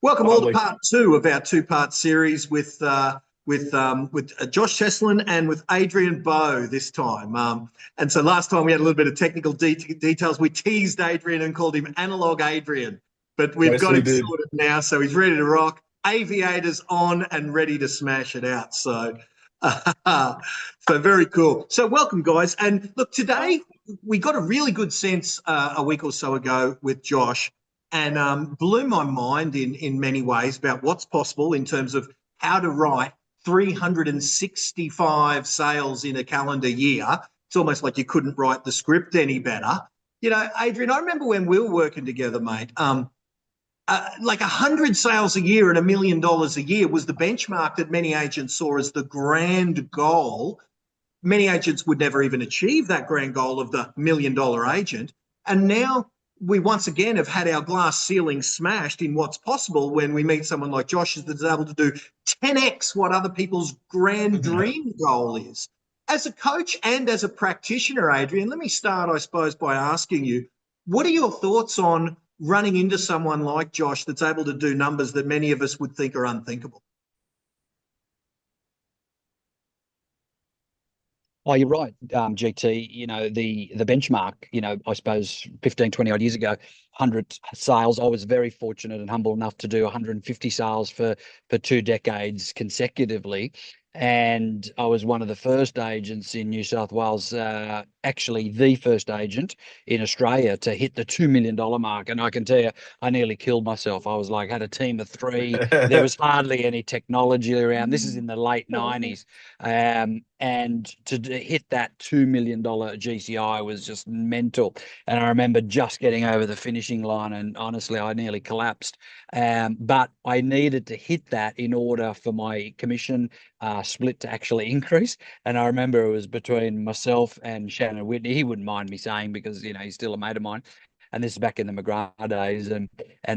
Welcome all to Lovely. part two of our two-part series with Josh Tesolin and with Adrian Bo this time. And so last time we had a little bit of technical details. We teased Adrian and called him Analog Adrian, but we've Yes, got we him did. sorted now, so he's ready to rock. Aviators on and ready to smash it out. So, so very cool. So welcome, guys. And look, today we got a really good sense a week or so ago with Josh, and blew my mind in many ways about what's possible in terms of how to write 365 sales in a calendar year. It's almost like you couldn't write the script any better. You know, Adrian, I remember when we were working together, mate. Like 100 sales a year and $1 million a year was the benchmark that many agents saw as the grand goal. Many agents would never even achieve that grand goal of the $1 million agent. And now we once again have had our glass ceiling smashed in what's possible when we meet someone like Josh that's able to do 10x what other people's grand dream goal is. As a coach and as a practitioner, Adrian, let me start, I suppose, by asking you, what are your thoughts on running into someone like Josh that's able to do numbers that many of us would think are unthinkable? Oh, you're right, GT. The benchmark, I suppose 15, 20 odd years ago, 100 sales. I was very fortunate and humble enough to do 150 sales for 2 decades consecutively. And I was one of the first agents in New South Wales, actually the first agent in Australia to hit the $2 million mark. And I can tell you, I nearly killed myself. I was like, had a team of three. There was hardly any technology around. This is in the late 90s. And to hit that $2 million GCI was just mental. And I remember just getting over the finishing line, and honestly, I nearly collapsed. But I needed to hit that in order for my commission split to actually increase. And I remember it was between myself and Shannon Whitney. He wouldn't mind me saying because he's still a mate of mine. And this is back in the McGrath days, and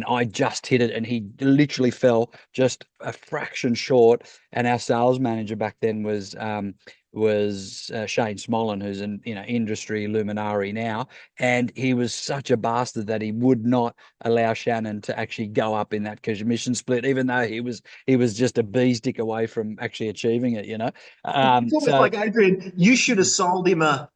I just hit it, and he literally fell just a fraction short. And our sales manager back then was Shane Smolin, who's an industry luminary now, and he was such a bastard that he would not allow Shannon to actually go up in that commission split, even though he was just a bee stick away from actually achieving it. It's almost So like, Adrian, you should have sold him a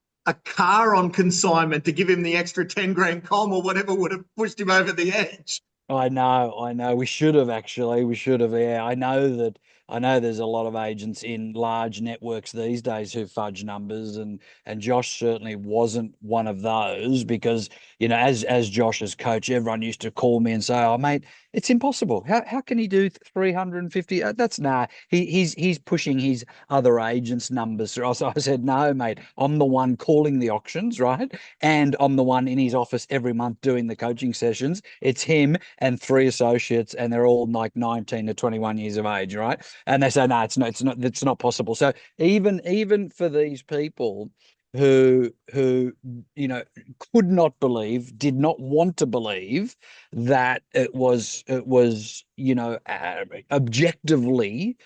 car on consignment to give him the extra 10 grand com or whatever would have pushed him over the edge. I know. We should have actually. We should have. Yeah, I know that. I know there's a lot of agents in large networks these days who fudge numbers, and Josh certainly wasn't one of those because as Josh's coach, everyone used to call me and say, "Oh, mate, it's impossible. How can he do 350? That's nah. He's pushing his other agents' numbers." So I said, "No, mate. I'm the one calling the auctions, right? And I'm the one in his office every month doing the coaching sessions. It's him and three associates, and they're all like 19 to 21 years of age, right?" And they say, "No, it's not possible." So even for these people who could not believe, did not want to believe that it was objectively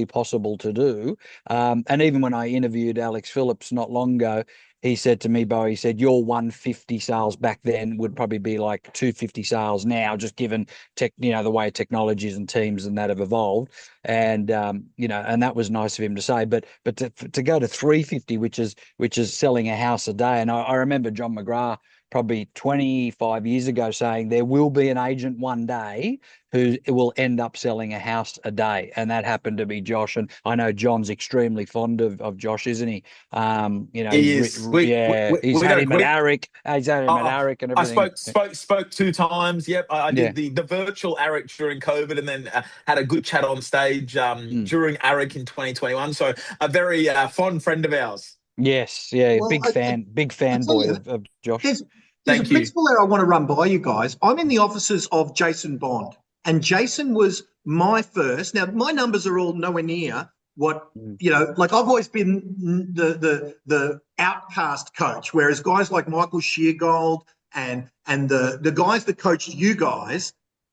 possible to do. And even when I interviewed Alex Phillips not long ago, he said to me, Bo, he said, your 150 sales back then would probably be like 250 sales now, just given the way technologies and teams and that have evolved. And and that was nice of him to say. But to go to 350, which is selling a house a day. And I remember John McGrath probably 25 years ago saying there will be an agent one day who will end up selling a house a day, and that happened to be Josh. And I know John's extremely fond of Josh, isn't he? He is. Yeah, he's We had don't. him at ARIC. He's had him at Uh, ARIC and I everything. spoke 2 times. Yep, I Yeah. did the virtual ARIC during COVID, and then had a good chat on stage Mm. during ARIC in 2021. So a very fond friend of ours. Yes, yeah, Well, big I tell fanboy you, of Josh. there's a Thank you. principle there I want to run by you guys. I'm in the offices of Jason Bond, and Jason was my first. Now, my numbers are all nowhere near what Mm. like I've always been the outcast coach, whereas guys like Michael Sheargold and the guys that coached you guys,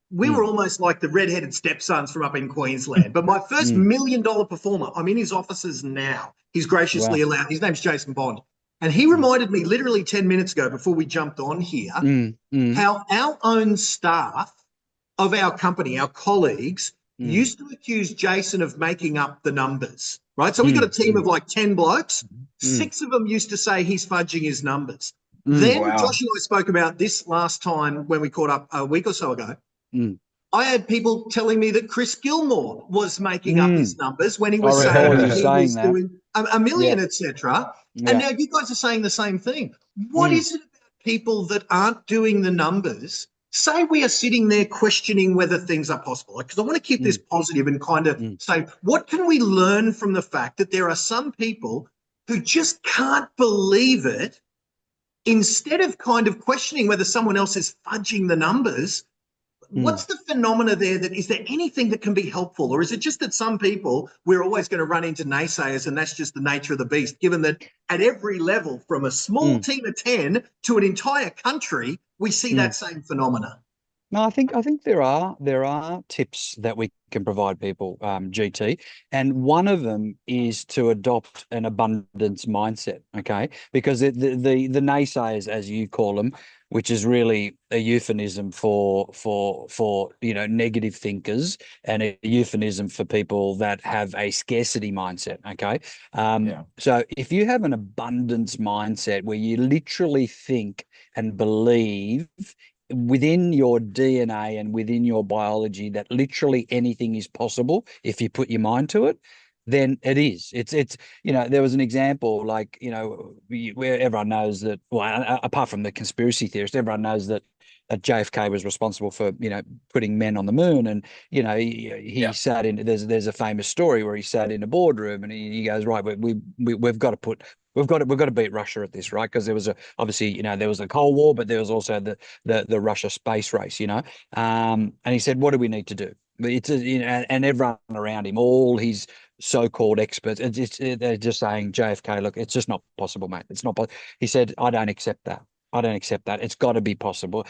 we were Mm. almost like the redheaded stepsons from up in Queensland. But my first Mm. $1 million performer, I'm in his offices now. He's graciously Wow. allowed. His name's Jason Bond. And he Mm. reminded me literally 10 minutes ago before we jumped on here Mm. Mm. how our own staff of our company, our colleagues, used to accuse Jason of making up the numbers, right? So we got a team of like 10 blokes. 6 of them used to say he's fudging his numbers. Then Wow. Josh and I spoke about this last time when we caught up a week or so ago. I had people telling me that Chris Gilmore was making up his numbers when he was saying that he was doing a million, etc. And now you guys are saying the same thing. What is it about people that aren't doing the numbers? Say we are sitting there questioning whether things are possible. Because I want to keep this positive and kind of say, what can we learn from the fact that there are some people who just can't believe it, instead of kind of questioning whether someone else is fudging the numbers? What's the phenomena there? Is there anything that can be helpful? Or is it just that some people, we're always going to run into naysayers, and that's just the nature of the beast, given that at every level, from a small team of 10 to an entire country, we see that same phenomena? No, I think there are tips that we can provide people, GT, and one of them is to adopt an abundance mindset. Okay, because the naysayers, as you call them, which is really a euphemism for negative thinkers, and a euphemism for people that have a scarcity mindset. Okay, so if you have an abundance mindset where you literally think and believe within your DNA and within your biology that literally anything is possible if you put your mind to it, then it is. It's there was an example, like, where everyone knows that, well, apart from the conspiracy theorists, everyone knows that JFK was responsible for putting men on the moon, and he sat in. There's a famous story where he sat in a boardroom and he goes, right, we've got to beat Russia at this, right? Because there was obviously there was the Cold War, but there was also the Russia space race, and he said, what do we need to do? It's and everyone around him, all his so-called experts, they're just saying, JFK, look, it's just not possible, mate. It's not possible. He said, I don't accept that. It's got to be possible.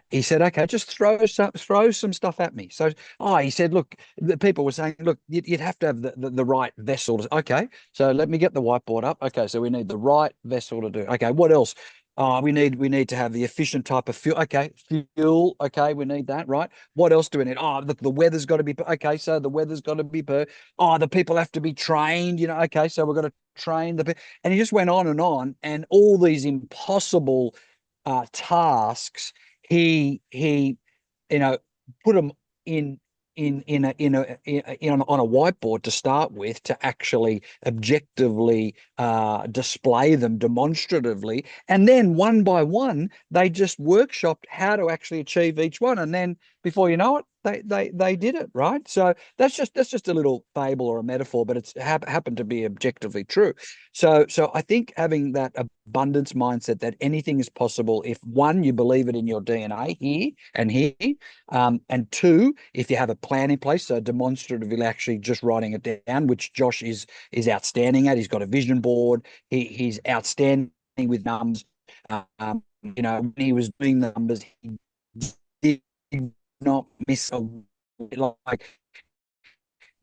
He said, okay, just throw some stuff at me. So, he said, look, the people were saying, look, you'd have to have the right vessel. Okay, so let me get the whiteboard up. Okay, so we need the right vessel to do. Okay, what else? We need to have the efficient type of fuel. Okay, fuel. Okay, we need that, right? What else do we need? The weather's got to be okay. So the weather's got to be the people have to be trained. Okay, so we've got to train the people. And he just went on, and all these impossible tasks. He put them on a whiteboard to start with, to actually objectively display them demonstratively, and then one by one they just workshopped how to actually achieve each one, and then before you know it, they did it, right? So that's just a little fable or a metaphor, but it's happened to be objectively true. So I think having that abundance mindset that anything is possible if, one, you believe it in your DNA here and here, and two, if you have a plan in place, so demonstratively actually just writing it down, which Josh is outstanding at. He's got a vision board. He's outstanding with numbers. When he was doing the numbers, he did not miss a, like,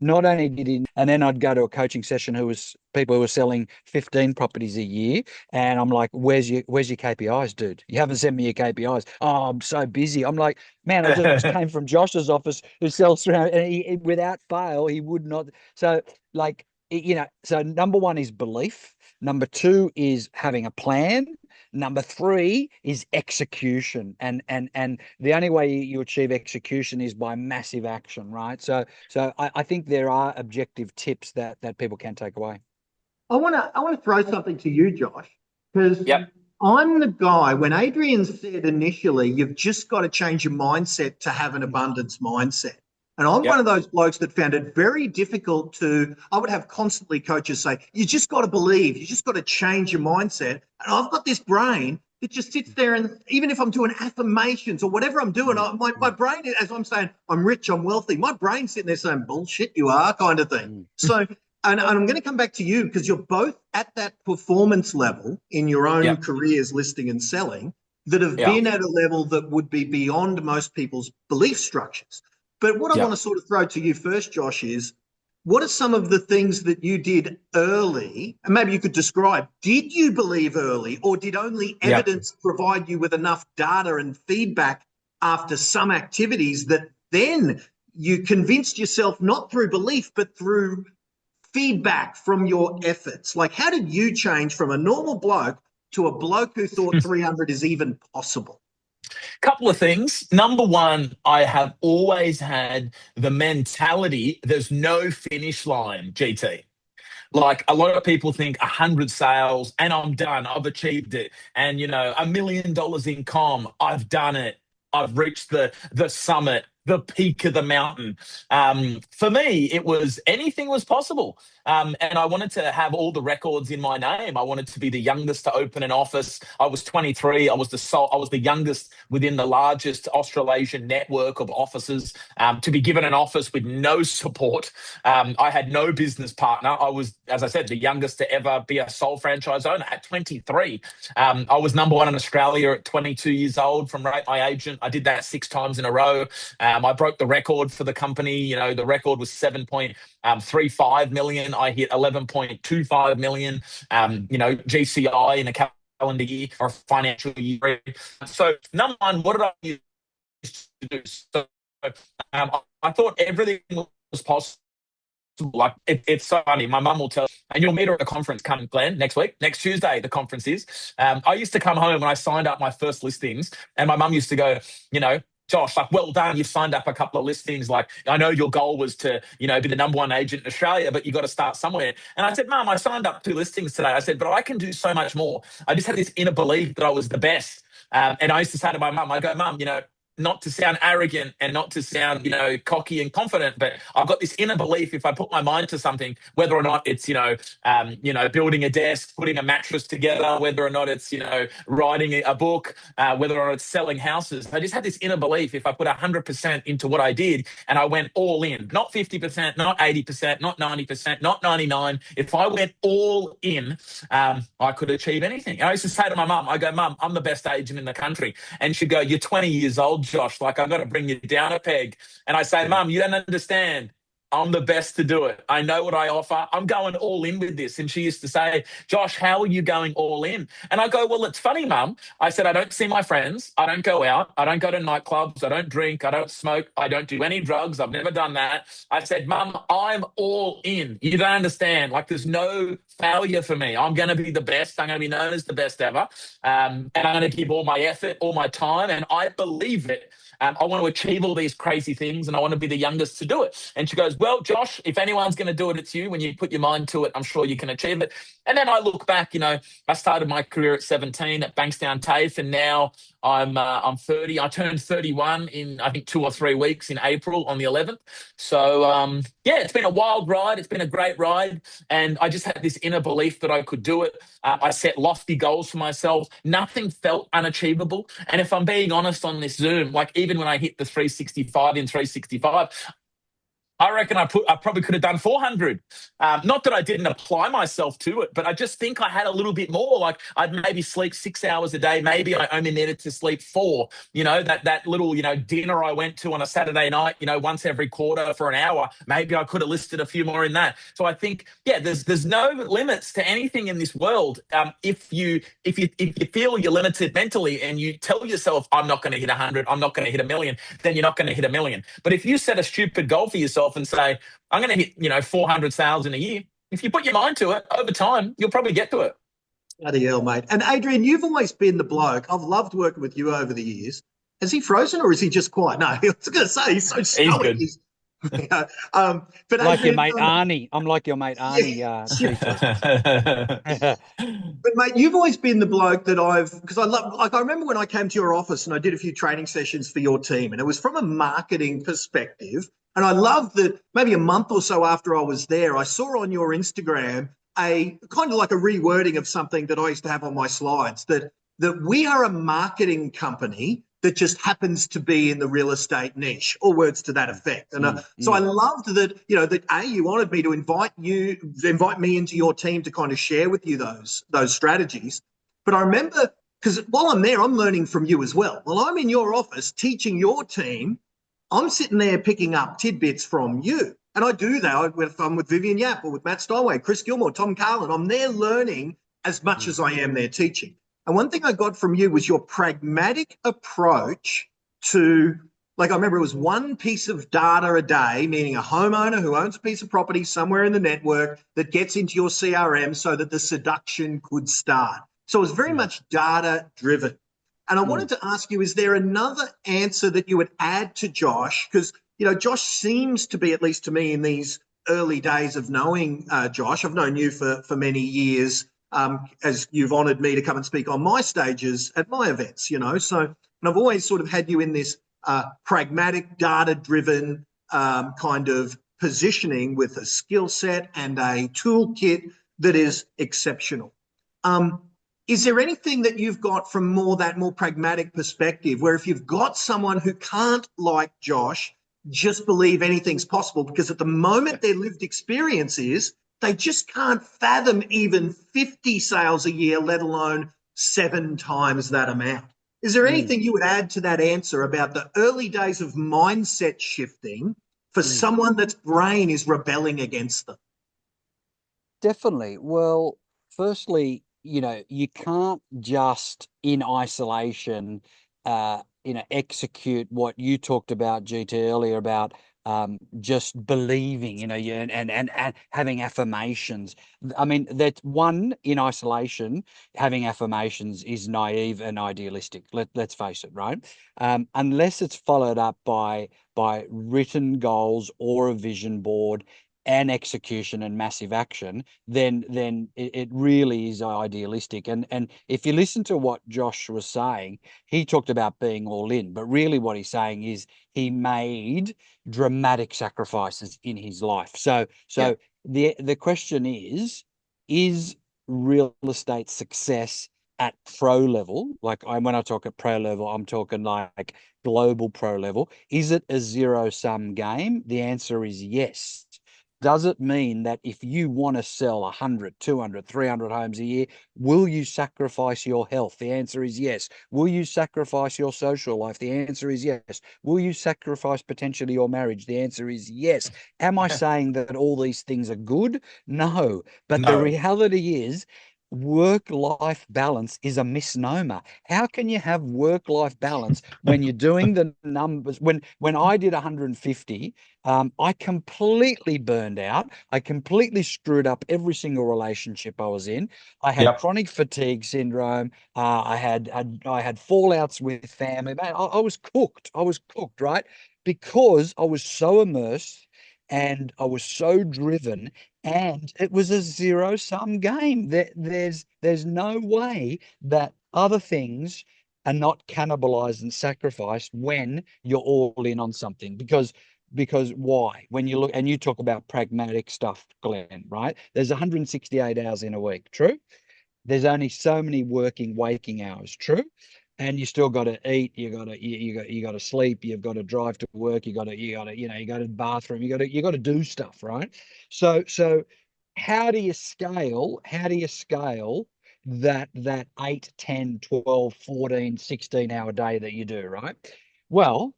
not only did he, and then I'd go to a coaching session people who were selling 15 properties a year, and I'm like, where's your KPIs, dude? You haven't sent me your KPIs. Oh, I'm so busy. I'm like, man, I just came from Josh's office, who sells around, and without fail, he would not. So, like, so number one is belief. Number two is having a plan. Number three is execution, and the only way you achieve execution is by massive action, right? So I think there are objective tips that people can take away. I want to throw something to you, Josh, because Yep. I'm the guy. When Adrian said initially, you've just got to change your mindset to have an abundance mindset. And I'm one of those blokes that found it very difficult I would have constantly coaches say, you just got to believe, you just got to change your mindset. And I've got this brain that just sits there, and even if I'm doing affirmations or whatever I'm doing, my brain, as I'm saying, I'm rich, I'm wealthy, my brain's sitting there saying, bullshit, you are, kind of thing. So, and I'm going to come back to you, because you're both at that performance level in your own careers, listing and selling, that have been at a level that would be beyond most people's belief structures. But what I want to sort of throw to you first, Josh, is what are some of the things that you did early? And maybe you could describe, did you believe early, or did only evidence provide you with enough data and feedback after some activities that then you convinced yourself, not through belief, but through feedback from your efforts? Like, how did you change from a normal bloke to a bloke who thought 300 is even possible? Couple of things. Number one, I have always had the mentality there's no finish line, GT. Like, a lot of people think 100 sales and I'm done, I've achieved it. And, $1 million in I've done it. I've reached the summit, the peak of the mountain. For me, it was anything was possible. And I wanted to have all the records in my name. I wanted to be the youngest to open an office. I was 23. I was the youngest within the largest Australasian network of offices to be given an office with no support. I had no business partner. I was, as I said, the youngest to ever be a sole franchise owner at 23. I was number one in Australia at 22 years old from Rate My Agent. I did that 6 times in a row. I broke the record for the company. The record was 7.35 million. I hit 11.25 million. GCI in a calendar year or financial year. So, number one, what did I used to do? So, I thought everything was possible. Like, it's so funny. My mum will tell, and you'll meet her at the conference coming, Glenn, next week. Next Tuesday, the conference is. I used to come home when I signed up my first listings, and my mum used to go, Josh, like, well done, you've signed up a couple of listings. Like, I know your goal was to, be the number one agent in Australia, but you got to start somewhere. And I said, Mum, I signed up 2 listings today. I said, but I can do so much more. I just had this inner belief that I was the best. And I used to say to my mum, I go, Mum, not to sound arrogant and not to sound, cocky and confident, but I've got this inner belief if I put my mind to something, whether or not it's, building a desk, putting a mattress together, whether or not it's, writing a book, whether or not it's selling houses. I just had this inner belief if I put 100% into what I did and I went all in, not 50%, not 80%, not 90%, not 99%. If I went all in, I could achieve anything. And I used to say to my mum, I go, Mum, I'm the best agent in the country. And she'd go, you're 20 years old, Josh, like, I've got to bring you down a peg. And I say, Mum, you don't understand. I'm the best to do it. I know what I offer. I'm going all in with this. And she used to say, Josh, how are you going all in? And I go, well, it's funny, Mum. I said, I don't see my friends. I don't go out. I don't go to nightclubs. I don't drink. I don't smoke. I don't do any drugs. I've never done that. I said, Mum, I'm all in. You don't understand. Like, there's no failure for me. I'm going to be the best. I'm going to be known as the best ever. And I'm going to give all my effort, all my time. And I believe it. I want to achieve all these crazy things and I want to be the youngest to do it. And she goes, well, Josh, if anyone's going to do it, it's you. When you put your mind to it, I'm sure you can achieve it. And then I look back, I started my career at 17 at Bankstown TAFE, and now I'm 30. I turned 31 in, I think, 2 or 3 weeks in April on the 11th. So, it's been a wild ride. It's been a great ride. And I just had this inner belief that I could do it. I set lofty goals for myself. Nothing felt unachievable. And if I'm being honest on this Zoom, like, even when I hit the 365 in 365, I reckon I probably could have done 400. Not that I didn't apply myself to it, but I just think I had a little bit more. Like, I'd maybe sleep 6 hours a day. Maybe I only needed to sleep 4. That little, dinner I went to on a Saturday night, once every quarter for an hour. Maybe I could have listed a few more in that. So I think, there's no limits to anything in this world. If you feel you're limited mentally and you tell yourself, I'm not going to hit 100, I'm not going to hit 1 million, then you're not going to hit 1 million. But if you set a stupid goal for yourself and say, I'm going to hit, 400 sales in a year, if you put your mind to it, over time, you'll probably get to it. Bloody hell, mate. And Adrian, you've always been the bloke. I've loved working with you over the years. Has he frozen or is he just quiet? No, I was going to say, he's so stoic. He's good. But Adrian, like your mate Arnie. I'm like your mate Arnie. But mate, you've always been the bloke that because I remember when I came to your office and I did a few training sessions for your team, and it was from a marketing perspective. And I loved that maybe a month or so after I was there, I saw on your Instagram a kind of like a rewording of something that I used to have on my slides, that we are a marketing company that just happens to be in the real estate niche, or words to that effect. And so I loved that, that you wanted me to invite me into your team to kind of share with you those strategies. But I remember, because while I'm there, I'm learning from you as well. Well, I'm in your office teaching your team. I'm sitting there picking up tidbits from you. And I do that if I'm with Vivian Yap or with Matt Steinway, Chris Gilmore, Tom Carlin. I'm there learning as much as I am there teaching. And one thing I got from you was your pragmatic approach to, like, I remember it was one piece of data a day, meaning a homeowner who owns a piece of property somewhere in the network that gets into your CRM so that the seduction could start. So it was very much data driven. And I wanted to ask you, is there another answer that you would add to Josh? Because, Josh seems to be, at least to me in these early days of knowing Josh, I've known you for many years, as you've honoured me to come and speak on my stages at my events, So, and I've always sort of had you in this pragmatic, data-driven kind of positioning with a skill set and a toolkit that is exceptional. Is there anything that you've got from that more pragmatic perspective, where if you've got someone who can't, like Josh, just believe anything's possible, because at the moment their lived experience is they just can't fathom even 50 sales a year, let alone 7 times that amount? Is there anything you would add to that answer about the early days of mindset shifting for someone that's brain is rebelling against them? Definitely. Well, firstly, you can't just in isolation, execute what you talked about, GT, earlier about just believing, and having affirmations. I mean, that one in isolation, having affirmations is naive and idealistic. Let's face it, right? Unless it's followed up by written goals or a vision board and execution and massive action, then it really is idealistic. And if you listen to what Josh was saying, he talked about being all in, but really what he's saying is he made dramatic sacrifices in his life. So the question is real estate success at pro level, like when I talk at pro level, I'm talking like global pro level, is it a zero-sum game? The answer is yes. Does it mean that if you want to sell 100, 200, 300 homes a year, will you sacrifice your health? The answer is yes. Will you sacrifice your social life? The answer is yes. Will you sacrifice potentially your marriage? The answer is yes. Am I saying that all these things are good? No. But the No. reality is, work-life balance is a misnomer. How can you have work-life balance when you're doing the numbers? When I did 150, I completely burned out. I completely screwed up every single relationship I was in. I had chronic fatigue syndrome. I had fallouts with family. Man, I was cooked. I was cooked, right? Because I was so immersed and I was so driven, and it was a zero-sum game. There's no way that other things are not cannibalized and sacrificed when you're all in on something. Because why? When you look and you talk about pragmatic stuff, Glenn, right? There's 168 hours in a week, true? There's only so many waking hours, true? And you still got to eat, you got to sleep, you've got to drive to work, you go to the bathroom, you got to do stuff, right? So how do you scale that 8, 10, 12, 14, 16 hour day that you do, right? Well,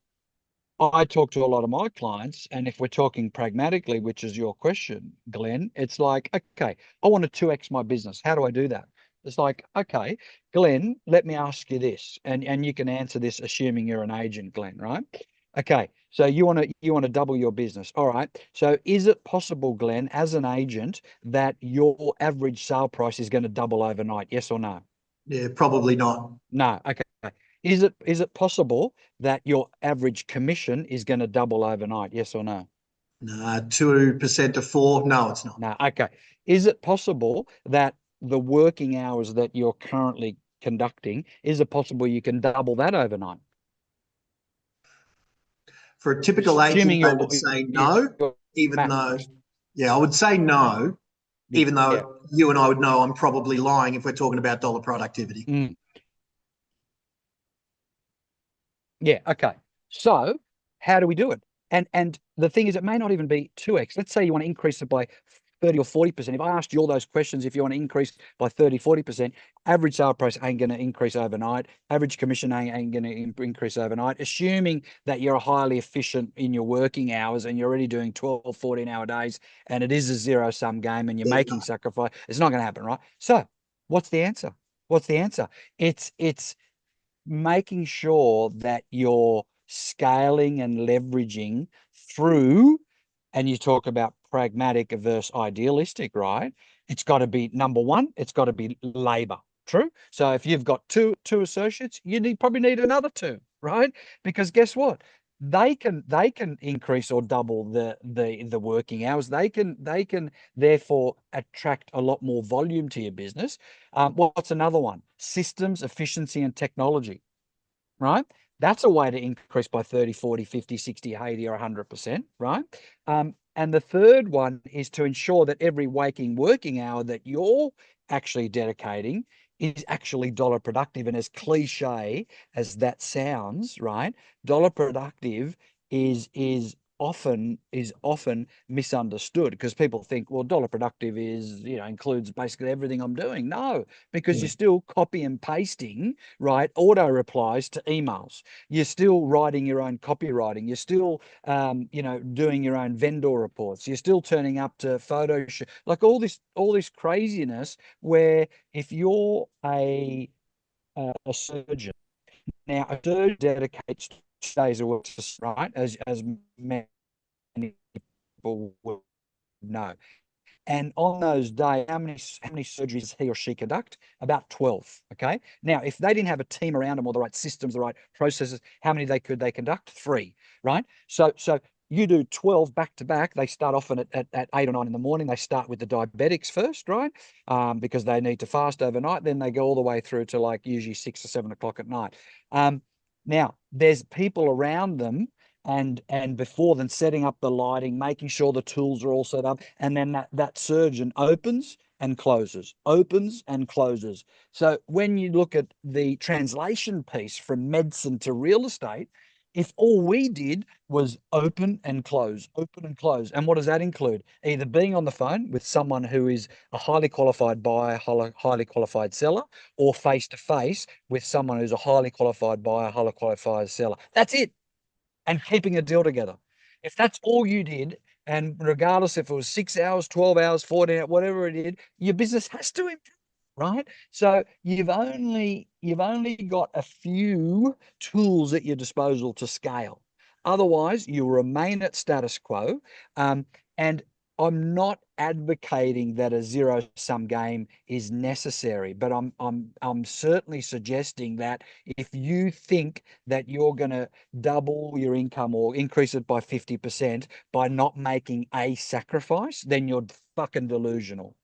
I talk to a lot of my clients, and if we're talking pragmatically, which is your question, Glenn, it's like, okay, I want to 2x my business. How do I do that? It's like, okay, Glenn, let me ask you this, and you can answer this assuming you're an agent, Glenn, right? Okay, so you want to double your business. All right. So is it possible, Glenn, as an agent, that your average sale price is going to double overnight? Yes or no? Yeah, probably not. No. Okay. Is it possible that your average commission is going to double overnight? Yes or no? Nah, 2% to 4. No, it's not. No. Okay. Is it possible that the working hours that you're currently conducting, is it possible you can double that overnight? For a typical agent, Assuming they would say no, your even math though, works. yeah, I would say no, even Yeah. though you and I would know I'm probably lying if we're talking about dollar productivity. Mm. Yeah. Okay. So how do we do it? And the thing is, it may not even be 2x. Let's say you want to increase it by 30 or 40%. If I asked you all those questions, if you want to increase by 30, 40%, average sale price ain't going to increase overnight. Average commission ain't going to increase overnight. Assuming that you're highly efficient in your working hours and you're already doing 12, 14-hour days, and it is a zero-sum game and you're Yeah, making sacrifice, it's not going to happen, right? So what's the answer? What's the answer? It's making sure that you're scaling and leveraging through, and you talk about pragmatic versus idealistic, right? It's got to be, number one, it's got to be labor. True. So if you've got two associates, you probably need another two, right? Because guess what? They can increase or double the working hours. They can therefore attract a lot more volume to your business. What's another one? Systems, efficiency, and technology, right? That's a way to increase by 30, 40, 50, 60, 80, or 100%, right? And the third one is to ensure that every working hour that you're actually dedicating is actually dollar productive. And as cliche as that sounds, right? Dollar productive is often misunderstood, because people think, well, dollar productive is, includes basically everything I'm doing. No, because you're still copy and pasting, right? Auto replies to emails. You're still writing your own copywriting. You're still, doing your own vendor reports. You're still turning up to photo shoot, like all this craziness. Where if you're a surgeon, now a surgeon dedicates 2 days a week, right? As many people will know. And on those days, how many surgeries he or she conduct? About 12. Okay. Now, if they didn't have a team around them or the right systems, the right processes, how many could they conduct? 3. Right. So you do 12 back to back. They start off at 8 or 9 in the morning. They start with the diabetics first, right? Because they need to fast overnight. Then they go all the way through to like usually 6 or 7 o'clock at night. Now there's people around them, and before then setting up the lighting, making sure the tools are all set up, and then that surgeon opens and closes. So when you look at the translation piece from medicine to real estate, if all we did was open and close, and what does that include? Either being on the phone with someone who is a highly qualified buyer, highly qualified seller, or face to face with someone who's a highly qualified buyer, highly qualified seller. That's it. And keeping a deal together. If that's all you did, and regardless if it was 6 hours, 12 hours, 14 hours, whatever it did, your business has to improve, right? So you've only got a few tools at your disposal to scale. Otherwise, you'll remain at status quo. And I'm not advocating that a zero-sum game is necessary, but I'm certainly suggesting that if you think that you're going to double your income or increase it by 50% by not making a sacrifice, then you're fucking delusional.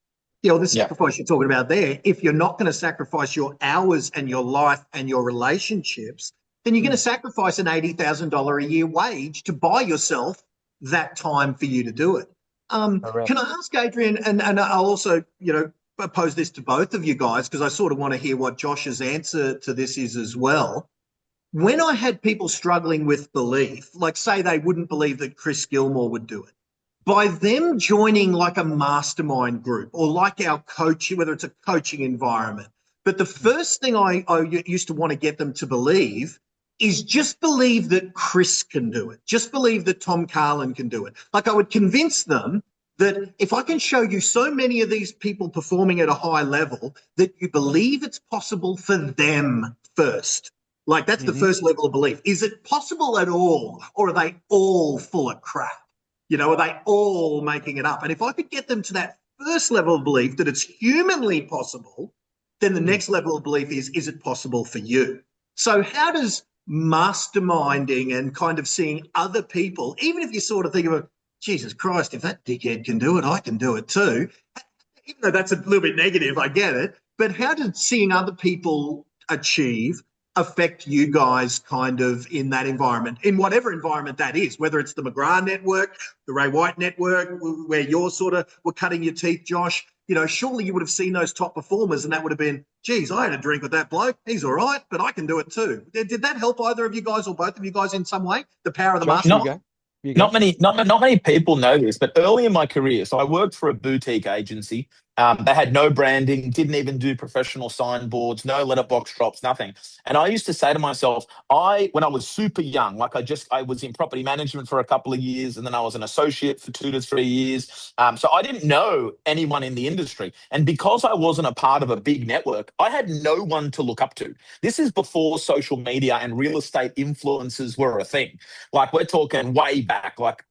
Yeah, well, the sacrifice you're talking about there, if you're not going to sacrifice your hours and your life and your relationships, then you're going to sacrifice an $80,000 a year wage to buy yourself that time for you to do it. Can I ask Adrian, and I'll also, pose this to both of you guys, because I sort of want to hear what Josh's answer to this is as well. When I had people struggling with belief, like say they wouldn't believe that Chris Gilmore would do it, by them joining like a mastermind group or like our coaching, whether it's a coaching environment, but the first thing I used to want to get them to believe is just believe that Chris can do it. Just believe that Tom Carlin can do it. Like I would convince them that if I can show you so many of these people performing at a high level, that you believe it's possible for them first. Like that's the first level of belief. Is it possible at all? Or are they all full of crap? Are they all making it up? And if I could get them to that first level of belief that it's humanly possible, then the next level of belief is it possible for you? So how does masterminding and kind of seeing other people, even if you sort of think of, Jesus Christ, if that dickhead can do it, I can do it too. Even though that's a little bit negative, I get it. But how did seeing other people achieve affect you guys kind of in that environment, in whatever environment that is, whether it's the McGrath network, the Ray White network, where you're sort of were cutting your teeth, Josh? Surely you would have seen those top performers and that would have been, geez, I had a drink with that bloke. He's all right, but I can do it too. Did that help either of you guys or both of you guys in some way? The power of the mastermind? Not many people know this, but early in my career, so I worked for a boutique agency They had no branding, didn't even do professional signboards, no letterbox drops, nothing. And I used to say to myself, when I was super young, like I was in property management for a couple of years, and then I was an associate for 2 to 3 years. So I didn't know anyone in the industry. And because I wasn't a part of a big network, I had no one to look up to. This is before social media and real estate influencers were a thing. Like, we're talking way back, like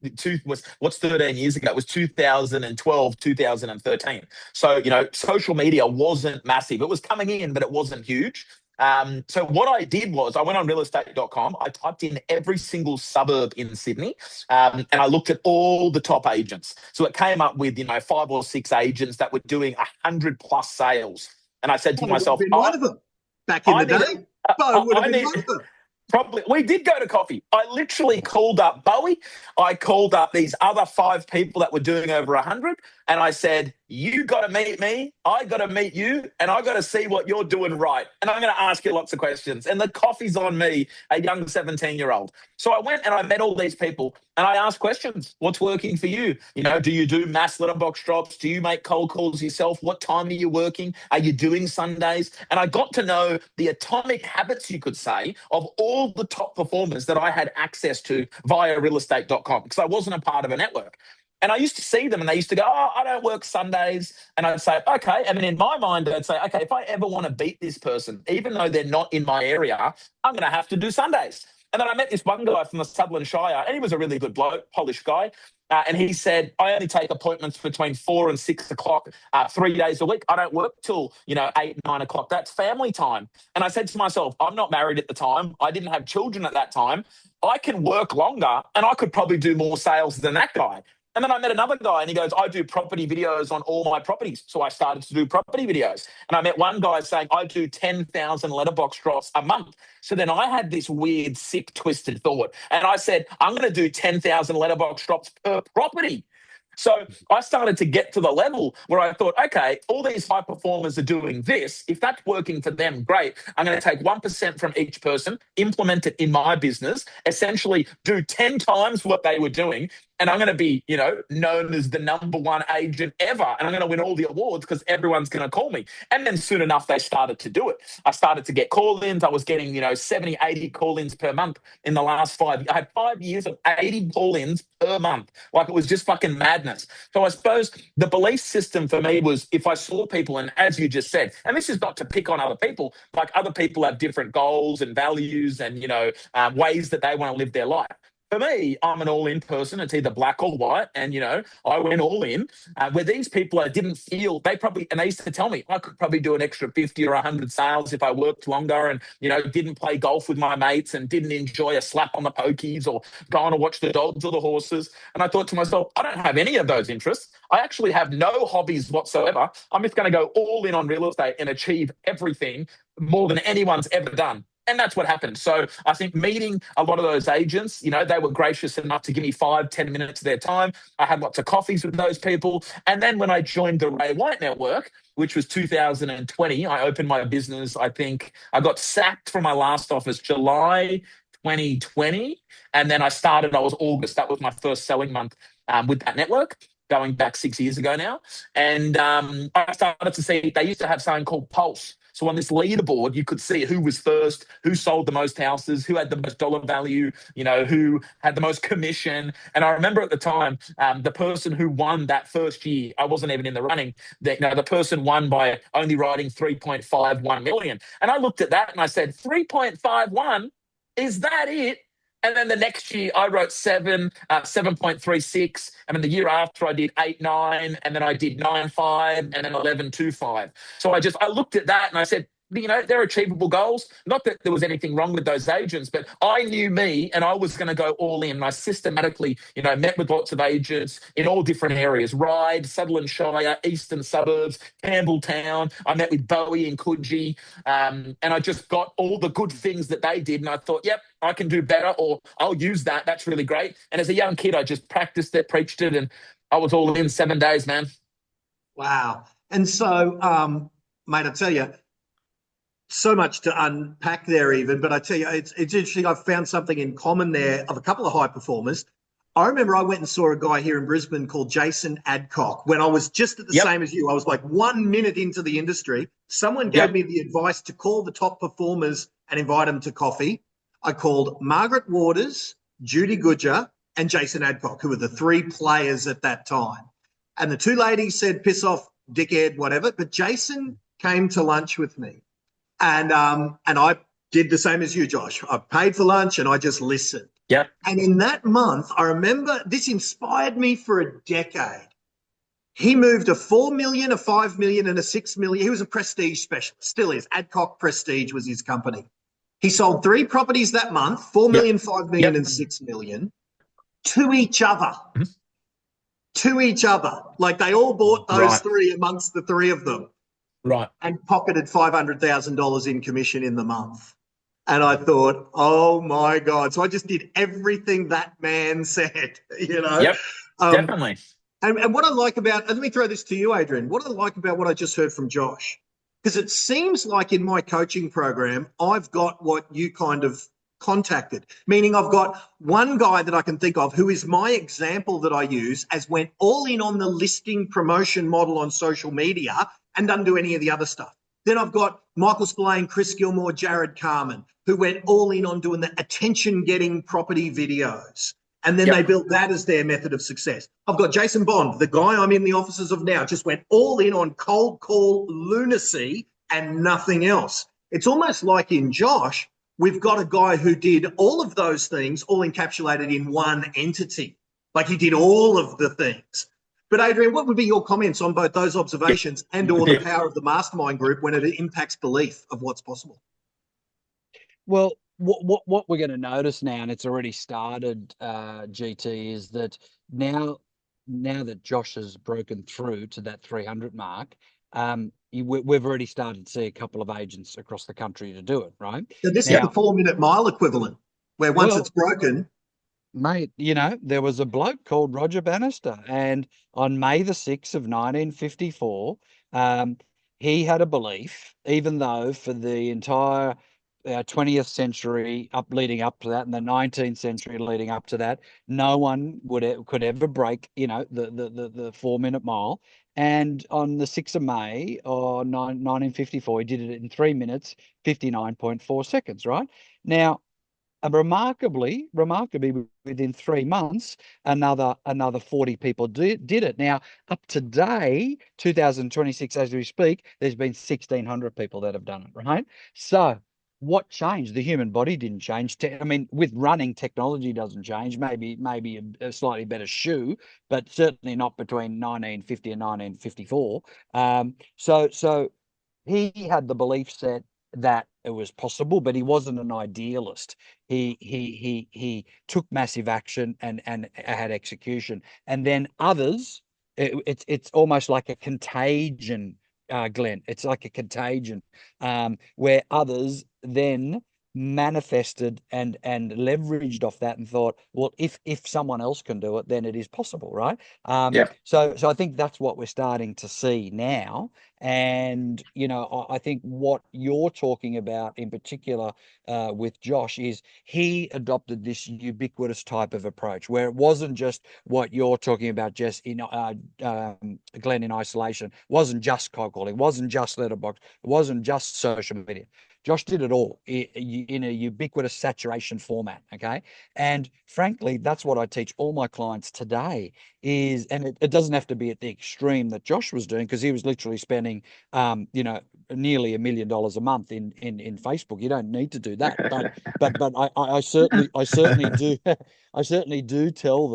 what's 13 years ago? It was 2012, 2013. So, social media wasn't massive. It was coming in, but it wasn't huge. So what I did was I went on realestate.com. I typed in every single suburb in Sydney, and I looked at all the top agents. So it came up with, 5 or 6 agents that were doing 100 plus sales. And I said to myself, been one of them back in the day. Bo would have been one of them. Probably. We did go to coffee. I literally called up Bowie. I called up these other 5 people that were doing over 100. And I said, you got to meet me. I got to meet you. And I got to see what you're doing right. And I'm going to ask you lots of questions. And the coffee's on me, a young 17-year-old. So I went and I met all these people and I asked questions. What's working for you? Do you do mass letterbox drops? Do you make cold calls yourself? What time are you working? Are you doing Sundays? And I got to know the atomic habits, you could say, of all the top performers that I had access to via realestate.com, because I wasn't a part of a network. And I used to see them and they used to go, oh, I don't work Sundays. And I'd say, okay. And then in my mind, I'd say, okay, if I ever want to beat this person, even though they're not in my area, I'm going to have to do Sundays. And then I met this one guy from the Sutherland Shire, and he was a really good bloke, polished guy. And he said, I only take appointments between 4 and 6 o'clock, 3 days a week. I don't work till, 8, 9 o'clock. That's family time. And I said to myself, I'm not married at the time. I didn't have children at that time. I can work longer and I could probably do more sales than that guy. And then I met another guy and he goes, I do property videos on all my properties. So I started to do property videos. And I met one guy saying, I do 10,000 letterbox drops a month. So then I had this weird, sick, twisted thought. And I said, I'm going to do 10,000 letterbox drops per property. So I started to get to the level where I thought, okay, all these high performers are doing this. If that's working for them, great. I'm going to take 1% from each person, implement it in my business, essentially do 10 times what they were doing. And I'm going to be, known as the #1 agent ever. And I'm going to win all the awards because everyone's going to call me. And then soon enough, they started to do it. I started to get call-ins. I was getting, 70, 80 call-ins per month in the last 5 years. I had 5 years of 80 call-ins per month. Like, it was just fucking madness. So I suppose the belief system for me was, if I saw people, and as you just said, and this is not to pick on other people, like, other people have different goals and values and, ways that they want to live their life. For me, I'm an all-in person. It's either black or white. And, I went all in. Where these people, I didn't feel, and they used to tell me I could probably do an extra 50 or 100 sales if I worked longer and, didn't play golf with my mates and didn't enjoy a slap on the pokies or go on to watch the dogs or the horses. And I thought to myself, I don't have any of those interests. I actually have no hobbies whatsoever. I'm just going to go all in on real estate and achieve everything more than anyone's ever done. And that's what happened. So I think meeting a lot of those agents, they were gracious enough to give me 5-10 minutes of their time. I had lots of coffees with those people. And then when I joined the Ray White Network, which was 2020, I opened my business. I think I got sacked from my last office July 2020. And then I was August. That was my first selling month with that network, going back 6 years ago now. And I started to see, they used to have something called Pulse. So on this leaderboard, you could see who was first, who sold the most houses, who had the most dollar value, who had the most commission. And I remember at the time, the person who won that first year, I wasn't even in the running, the person won by only writing 3.51 million. And I looked at that and I said, 3.51, is that it? And then the next year I wrote 7.36. And then the year after I did 8.9, and then I did 9.5, and then 11.25. So I looked at that and I said, they're achievable goals. Not that there was anything wrong with those agents, but I knew me and I was going to go all in. And I systematically, met with lots of agents in all different areas: Ryde, Sutherland Shire, Eastern Suburbs, Campbelltown. I met with Bowie and Coogee. And I just got all the good things that they did. And I thought, yep, I can do better, or I'll use that. That's really great. And as a young kid, I just practiced it, preached it, and I was all in 7 days, man. Wow. And so, mate, I tell you, so much to unpack there even, but I tell you, it's interesting. I've found something in common there of a couple of high performers. I remember I went and saw a guy here in Brisbane called Jason Adcock when I was just at the Yep. same as you. I was like 1 minute into the industry. Someone gave Yep. me the advice to call the top performers and invite them to coffee. I called Margaret Waters, Judy Goodger, and Jason Adcock, who were the three players at that time. And the two ladies said, piss off, dickhead, whatever. But Jason came to lunch with me. And I did the same as you, Josh. I paid for lunch and I just listened. Yep. And in that month, I remember this inspired me for a decade. He moved a 4 million, a 5 million, and a 6 million. He was a prestige specialist, still is. Adcock Prestige was his company. He sold 3 properties that month, 4 million, 5 million, and 6 million, to each other. Mm-hmm. To each other. Like they all bought those 3 amongst the 3 of them. Right. And pocketed $500,000 in commission in the month. And I thought, oh my God. So I just did everything that man said, you know? Yep, definitely. And what I like about, let me throw this to you, Adrian. What I like about what I just heard from Josh, because it seems like in my coaching program, I've got what you kind of contacted, meaning I've got one guy that I can think of who is my example that I use as went all in on the listing promotion model on social media and doesn't do any of the other stuff. Then I've got Michael Spillane, Chris Gilmore, Jared Carmen, who went all in on doing the attention-getting property videos. And then they built that as their method of success. I've got Jason Bond, the guy I'm in the offices of now, just went all in on cold call lunacy and nothing else. It's almost like in Josh, we've got a guy who did all of those things all encapsulated in one entity. Like he did all of the things. But Adrian, what would be your comments on both those observations and or the power of the mastermind group when it impacts belief of what's possible? Well, what we're going to notice now, and it's already started, GT, is that now that Josh has broken through to that 300 mark, we've already started to see a couple of agents across the country to do it, right? So this is the 4-minute mile equivalent, where once it's broken. Mate, you know, there was a bloke called Roger Bannister, and on May the 6th of 1954, he had a belief, even though for the entire 20th century leading up to that, and the 19th century leading up to that, no one could ever break, you know, the 4-minute mile. And on the 6th of May of 1954, he did it in 3 minutes, 59.4 seconds, right? Now, remarkably, within 3 months, another 40 people did it. Now, up to today, 2026, as we speak, there's been 1,600 people that have done it, right? So what changed? The human body didn't change. I mean, with running, technology doesn't change. Maybe a slightly better shoe, but certainly not between 1950 and 1954. So he had the belief set that it was possible, but he wasn't an idealist. He took massive action and had execution, and then others. It's almost like a contagion, Glenn. It's like a contagion, where others then manifested and leveraged off that and thought, well, if someone else can do it, then it is possible, right? So I think that's what we're starting to see now. And, you know, I think what you're talking about in particular with Josh is he adopted this ubiquitous type of approach where it wasn't just what you're talking about, Jess, in Glenn, in isolation. It wasn't just cold calling, it wasn't just letterbox, it wasn't just social media. Josh did it all in a ubiquitous saturation format, okay? And frankly, that's what I teach all my clients today is, and it doesn't have to be at the extreme that Josh was doing, because he was literally spending, you know, nearly $1 million a month in Facebook. You don't need to do that, but I certainly do. I certainly do tell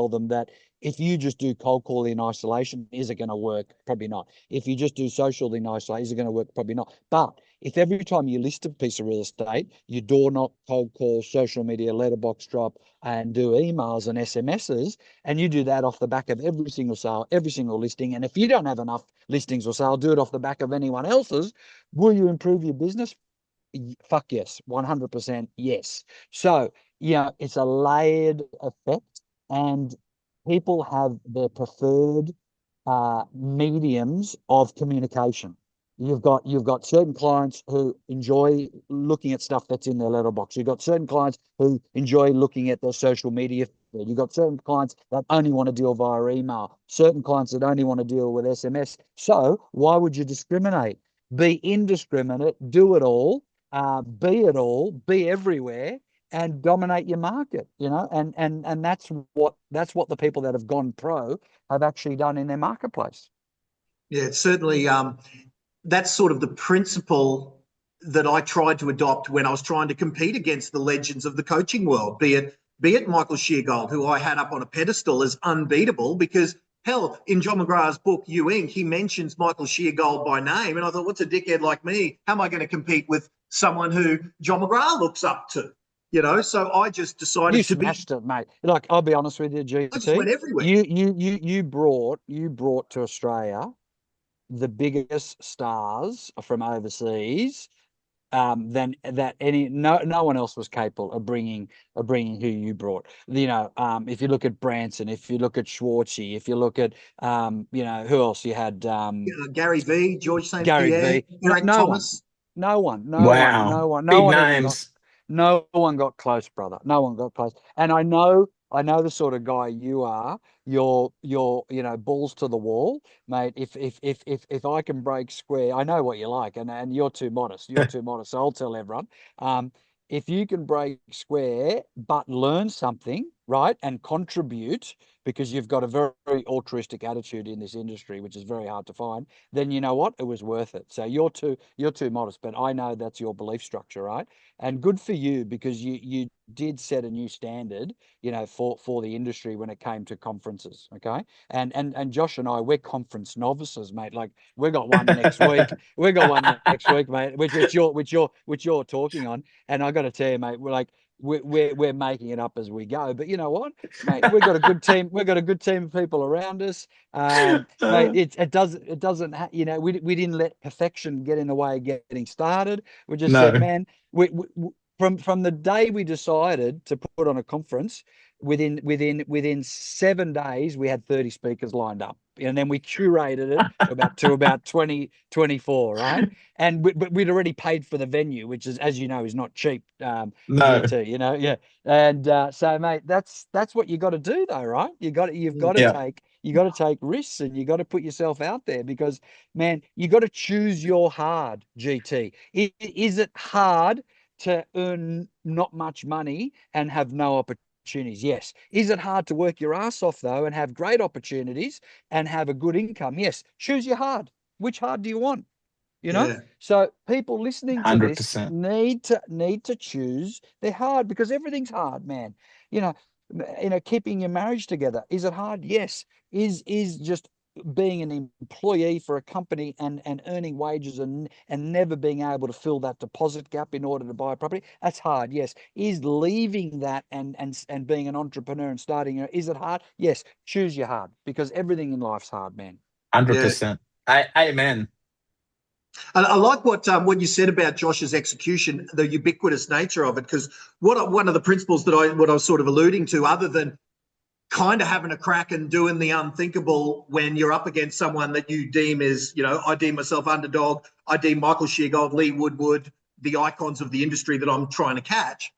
them that if you just do cold call in isolation, is it going to work? Probably not. If you just do social in isolation, is it going to work? Probably not. But if every time you list a piece of real estate, you door knock, cold call, social media, letterbox drop, and do emails and SMSs, and you do that off the back of every single sale, every single listing, and if you don't have enough listings or sale, do it off the back of anyone else's, will you improve your business? Fuck yes, 100% yes. So, yeah, it's a layered effect, and people have their preferred mediums of communication. You've got certain clients who enjoy looking at stuff that's in their letterbox. You've got certain clients who enjoy looking at their social media there. You've got certain clients that only want to deal via email, certain clients that only want to deal with SMS. So why would you discriminate? Be indiscriminate, do it all, be everywhere, and dominate your market, and that's what the people that have gone pro have actually done in their marketplace. Yeah, it's certainly that's sort of the principle that I tried to adopt when I was trying to compete against the legends of the coaching world, be it Michael Sheargold, who I had up on a pedestal as unbeatable, because hell, in John McGrath's book, You Inc., he mentions Michael Sheargold by name. And I thought, what's a dickhead like me? How am I going to compete with someone who John McGrath looks up to? So I just decided you smashed it, mate. Like, I'll be honest with you, GT. I just went everywhere. You brought to Australia the biggest stars from overseas than that no one else was capable of bringing who you brought. If you look at Branson, if you look at Schwartzy, if you look at who else you had, Gary V, George St. Gary Pierre, V, Eric Thomas. No one Wow. no Big one even names. no one got close, brother. No one got close. And I know the sort of guy you are. You're balls to the wall, mate. If I can break square, I know what you like, and you're too modest. You're too modest. So I'll tell everyone. If you can break square but learn something, right, and contribute, because you've got a very, very altruistic attitude in this industry, which is very hard to find, then you know what? It was worth it. So you're too modest, but I know that's your belief structure, right? And good for you, because you did set a new standard, for the industry when it came to conferences. Okay. And Josh and I, we're conference novices, mate. Like, we got one next week. We got one next week, mate, which you're talking on. And I got to tell you, mate, we're making it up as we go. But you know what, mate, we've got a good team. We've got a good team of people around us. Mate, it doesn't. We didn't let perfection get in the way of getting started. We just said, No. man, from the day we decided to put on a conference, within 7 days we had 30 speakers lined up, and then we curated it to about 20 24, right? But we'd already paid for the venue, which is, as you know, is not cheap. No. GT, yeah. And so, mate, that's what you got to do, though, right? You've got to take risks, and you got to put yourself out there, because, man, you got to choose your hard. GT, is it hard to earn not much money and have no opportunities? Yes. Is it hard to work your ass off, though, and have great opportunities and have a good income? Yes. Choose your hard. Which hard do you want? Yeah. So people listening to this 100%. need to choose their hard, because everything's hard, man. Keeping your marriage together, is it hard? Yes. Is just being an employee for a company and earning wages and never being able to fill that deposit gap in order to buy a property, that's hard. Yes. Is leaving that and being an entrepreneur and starting, is it hard? Yes. Choose your hard, because everything in life's hard, man. 100%. Amen. I like what you said about Josh's execution, the ubiquitous nature of it, because one of the principles that I was sort of alluding to, other than kind of having a crack and doing the unthinkable when you're up against someone that you deem is, I deem myself underdog. I deem Michael Sheargold, Lee Woodward, the icons of the industry that I'm trying to catch.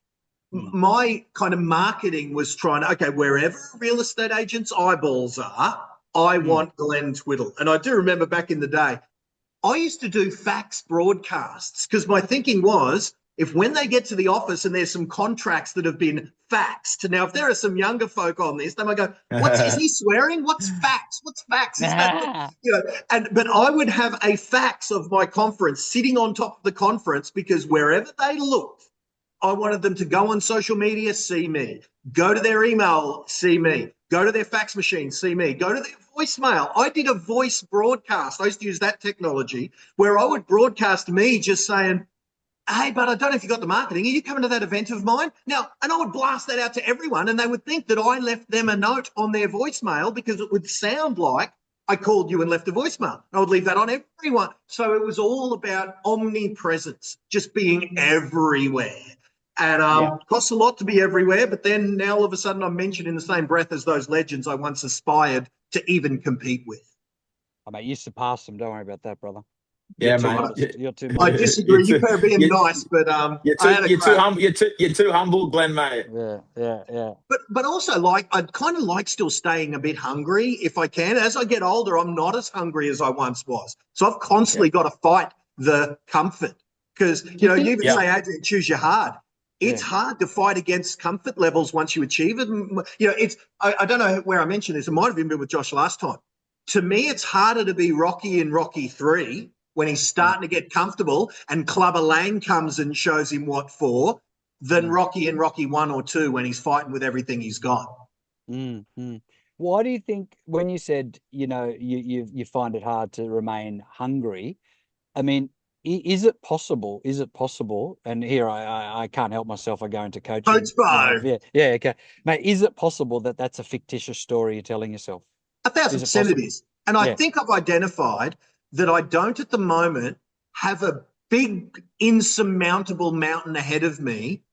My kind of marketing was wherever real estate agents' eyeballs are, I want Glenn Twiddle. And I do remember back in the day, I used to do fax broadcasts, because my thinking was, if when they get to the office and there's some contracts that have been faxed. Now, if there are some younger folk on this, they might go, is he swearing? What's fax? What's fax? Is that, but I would have a fax of my conference sitting on top of the conference, because wherever they looked, I wanted them to go on social media, see me, go to their email, see me, go to their fax machine, see me, go to their voicemail. I did a voice broadcast. I used to use that technology where I would broadcast me just saying, hey, but I don't know if you got the marketing. Are you coming to that event of mine? Now, and I would blast that out to everyone, and they would think that I left them a note on their voicemail, because it would sound like I called you and left a voicemail. I would leave that on everyone. So it was all about omnipresence, just being everywhere. And it costs a lot to be everywhere, but then now all of a sudden I'm mentioned in the same breath as those legends I once aspired to even compete with. Oh, mate, you surpassed them. Don't worry about that, brother. Yeah, too mate. modest. You're too I modest. disagree. You better be you, nice, but you're I too had a you're too crack. humble. You're too humble, Glenn, mate. Yeah. But also like I'd kind of like still staying a bit hungry if I can. As I get older, I'm not as hungry as I once was. So I've constantly got to fight the comfort because you think- even say, Adrian, choose your hard. It's Yeah. hard to fight against comfort levels once you achieve it. It's I don't know where I mentioned this. It might have even been with Josh last time. To me, it's harder to be Rocky in Rocky 3 when he's starting to get comfortable and Clubber Lang comes and shows him what for than Rocky in Rocky 1 or 2 when he's fighting with everything he's got. Why do you think when you said, you find it hard to remain hungry? I mean, is it possible? Is it possible? And here I can't help myself. I go into coaching. Coach Bo, Yeah, okay, mate. Is it possible that that's a fictitious story you're telling yourself? a thousand Is it percent it possible? is. And I Yeah. think I've identified that I don't at the moment have a big insurmountable mountain ahead of me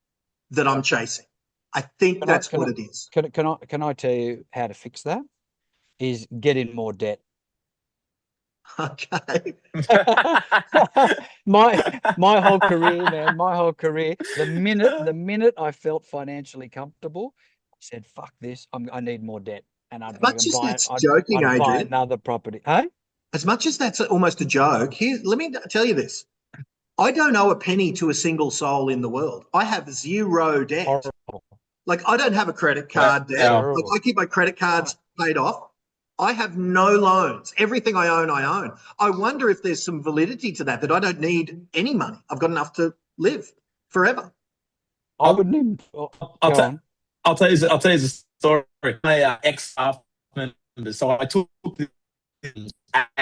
that I'm chasing. I think Can I that's can I what it is. can I tell you how to fix that? Is get in more debt. Okay. My whole career, man, my whole career, the minute I felt financially comfortable, I said, "Fuck this! I need more debt," and I'd As much fucking as buy that's joking, I'd buy Adrian, another property. Hey, as much as that's almost a joke, here, let me tell you this. I don't owe a penny to a single soul in the world. I have zero debt. horrible, Like, I don't have a credit card debt. Wow. Like, terrible. I keep my credit cards paid off. I have no loans. Everything I own, I own. I wonder if there's some validity to that I don't need any money. I've got enough to live forever. I wouldn't even I'll, go t- on. I'll tell you the story. My ex-staff member, so I took this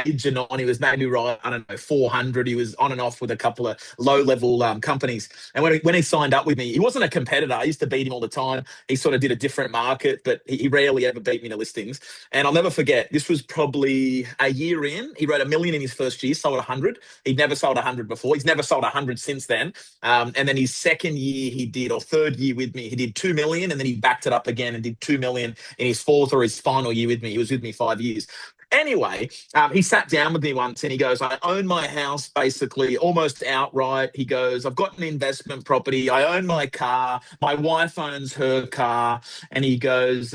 agent on. He was maybe right, I don't know, 400. He was on and off with a couple of low-level companies. And when he signed up with me, he wasn't a competitor. I used to beat him all the time. He sort of did a different market, but he rarely ever beat me in the listings. And I'll never forget, this was probably a year in. He wrote $1 million in his first year, sold 100. He'd never sold 100 before. He's never sold 100 since then. And then his second year he did, or third year with me, he did 2 million, and then he backed it up again and did 2 million in his fourth or his final year with me. He was with me 5 years. Anyway, he sat down with me once and he goes, I own my house basically almost outright. He goes, I've got an investment property. I own my car. My wife owns her car. And he goes,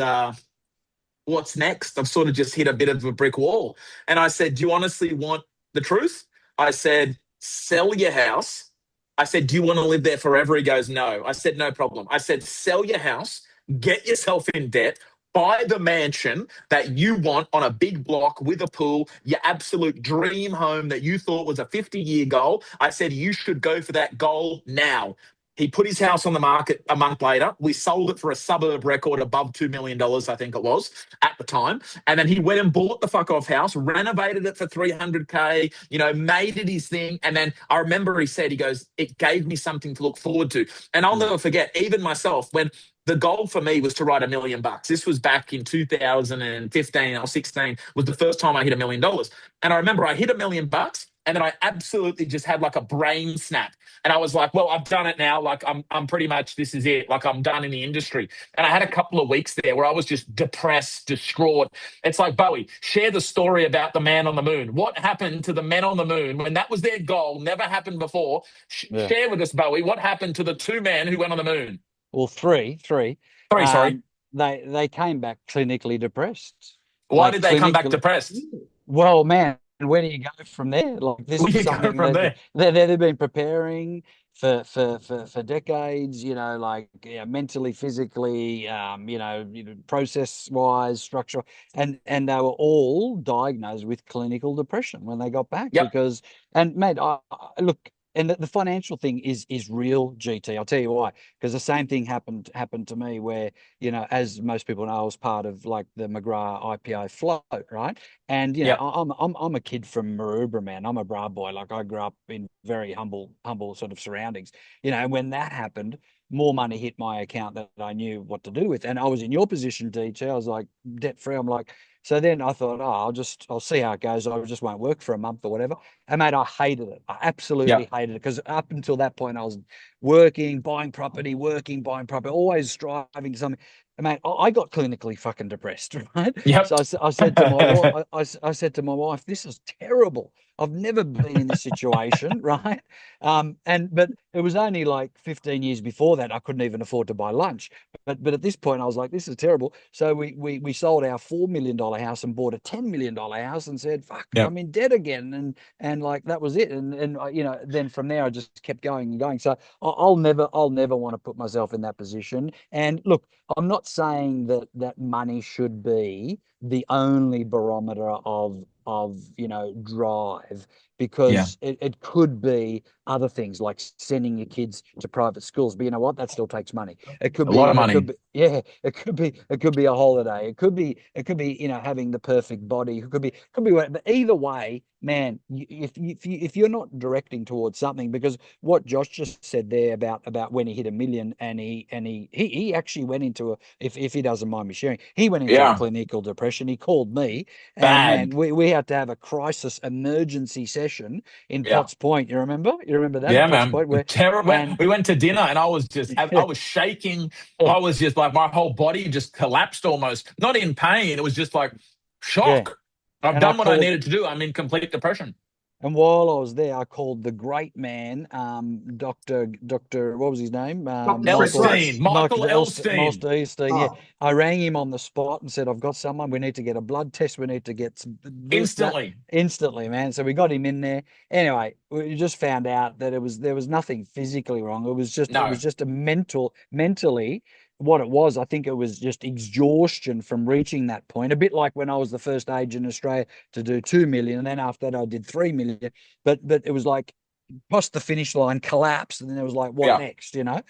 what's next? I've sort of just hit a bit of a brick wall. And I said, do you honestly want the truth? I said, sell your house. I said, do you want to live there forever? He goes, no. I said, no problem. I said, sell your house, get yourself in debt, buy the mansion that you want on a big block with a pool, your absolute dream home that you thought was a 50-year goal. I said, you should go for that goal now. He put his house on the market a month later. We sold it for a suburb record above $2 million, I think it was, at the time. And then he went and bought the fuck off house, renovated it for 300K, made it his thing. And then I remember he said, he goes, it gave me something to look forward to. And I'll never forget, even myself, when the goal for me was to write $1 million. This was back in 2015 or 16, was the first time I hit $1 million. And I remember I hit $1 million, and then I absolutely just had like a brain snap. And I was like, well, I've done it now. Like I'm pretty much, this is it. Like I'm done in the industry. And I had a couple of weeks there where I was just depressed, distraught. It's like, Bowie, share the story about the man on the moon. What happened to the men on the moon when that was their goal? Never happened before. Yeah. Share with us, Bowie, what happened to the 2 men who went on the moon? Well, three. Sorry. They came back clinically depressed. Why did they come back depressed? Well, man, where do you go from there? Like this Where do is you go something from that there? they've been preparing for decades. Mentally, physically, process wise, structure, and they were all diagnosed with clinical depression when they got back Yep. because. And mate, look. And the financial thing is real, GT. I'll tell you why. Because the same thing happened to me where, as most people know, I was part of like the McGrath IPO float, right? And Yep. I'm a kid from Maroubra, man. I'm a bra boy. Like I grew up in very humble sort of surroundings. And when that happened, more money hit my account that I knew what to do with. And I was in your position, DT. I was like debt free. I'm like, so then I thought, I'll see how it goes. I just won't work for a month or whatever. And mate, I hated it. I absolutely Yep. hated it, because up until that point, I was working, buying property, always striving to something. And mate, I got clinically fucking depressed, right? Yep. So I said to my wife, I said to my wife, this is terrible. I've never been in this situation, right? But it was only like 15 years before that I couldn't even afford to buy lunch. But at this point I was like, this is terrible. So we sold our $4 million house and bought a $10 million house and said, fuck, Yep. I'm in debt again. And like that was it. And you know, then from there I just kept going and going. So I'll never want to put myself in that position. And look, I'm not saying that money should be the only barometer of you know, drive, Yeah. because it could be other things like sending your kids to private schools. But you know what? That still takes money. It could A lot of be, money. yeah, it could be a holiday. It could be, you know, having the perfect body. It could be whatever. But either way, man, if you're not directing towards something, because what Josh just said there about when he hit 1 million, and he actually went into a, if he doesn't mind me sharing, he went into a Yeah. clinical depression. He called me, and man, Bad. we had to have a crisis emergency session in Yeah. Potts Point. You remember? You remember that in Yeah, Potts man. Point, where Terrible. and We went to dinner and I was just, I was shaking. I was just like, my whole body just collapsed almost. Not in pain. It was just like yeah, shock. I've and I done what I called. needed to do. I'm in complete depression. And while I was there, I called the great man, Doctor, what was his name? Dr. Fred Elstein. Roach. Michael Michael Elstein. Elstein. Yeah, Oh, I rang him on the spot and said, "I've got someone. We need to get a blood test. We need to get some this, that, Instantly. instantly, man." So we got him in there. Anyway, we just found out that there was nothing physically wrong. It was No. just a mentally. What it was, I think it was just exhaustion from reaching that point. A bit like when I was the first agent in Australia to do 2 million, and then after that I did 3 million. But it was like crossed the finish line, collapsed, and then it was like, what Yeah. next? You know,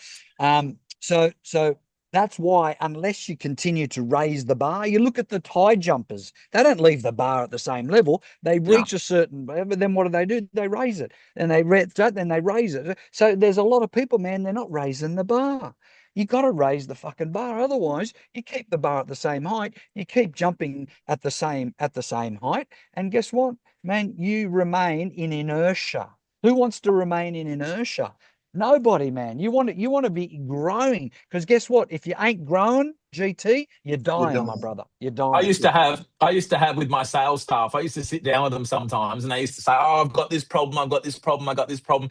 so that's why, unless you continue to raise the bar, you look at the high jumpers. They don't leave the bar at the same level. They No. reach a certain, but then what do? They raise it, and then they raise it. So there's a lot of people, man. They're not raising the bar. You got to raise the fucking bar. Otherwise, you keep the bar at the same height. You keep jumping at the same height. And guess what, man? You remain in inertia. Who wants to remain in inertia? Nobody, man. You want to be growing, because guess what? If you ain't growing, GT, you're you're dying, my done. brother. You're I dying. used to have with my sales staff, I used to sit down with them sometimes and they used to say, oh, I've got this problem, I've got this problem, I've got this problem.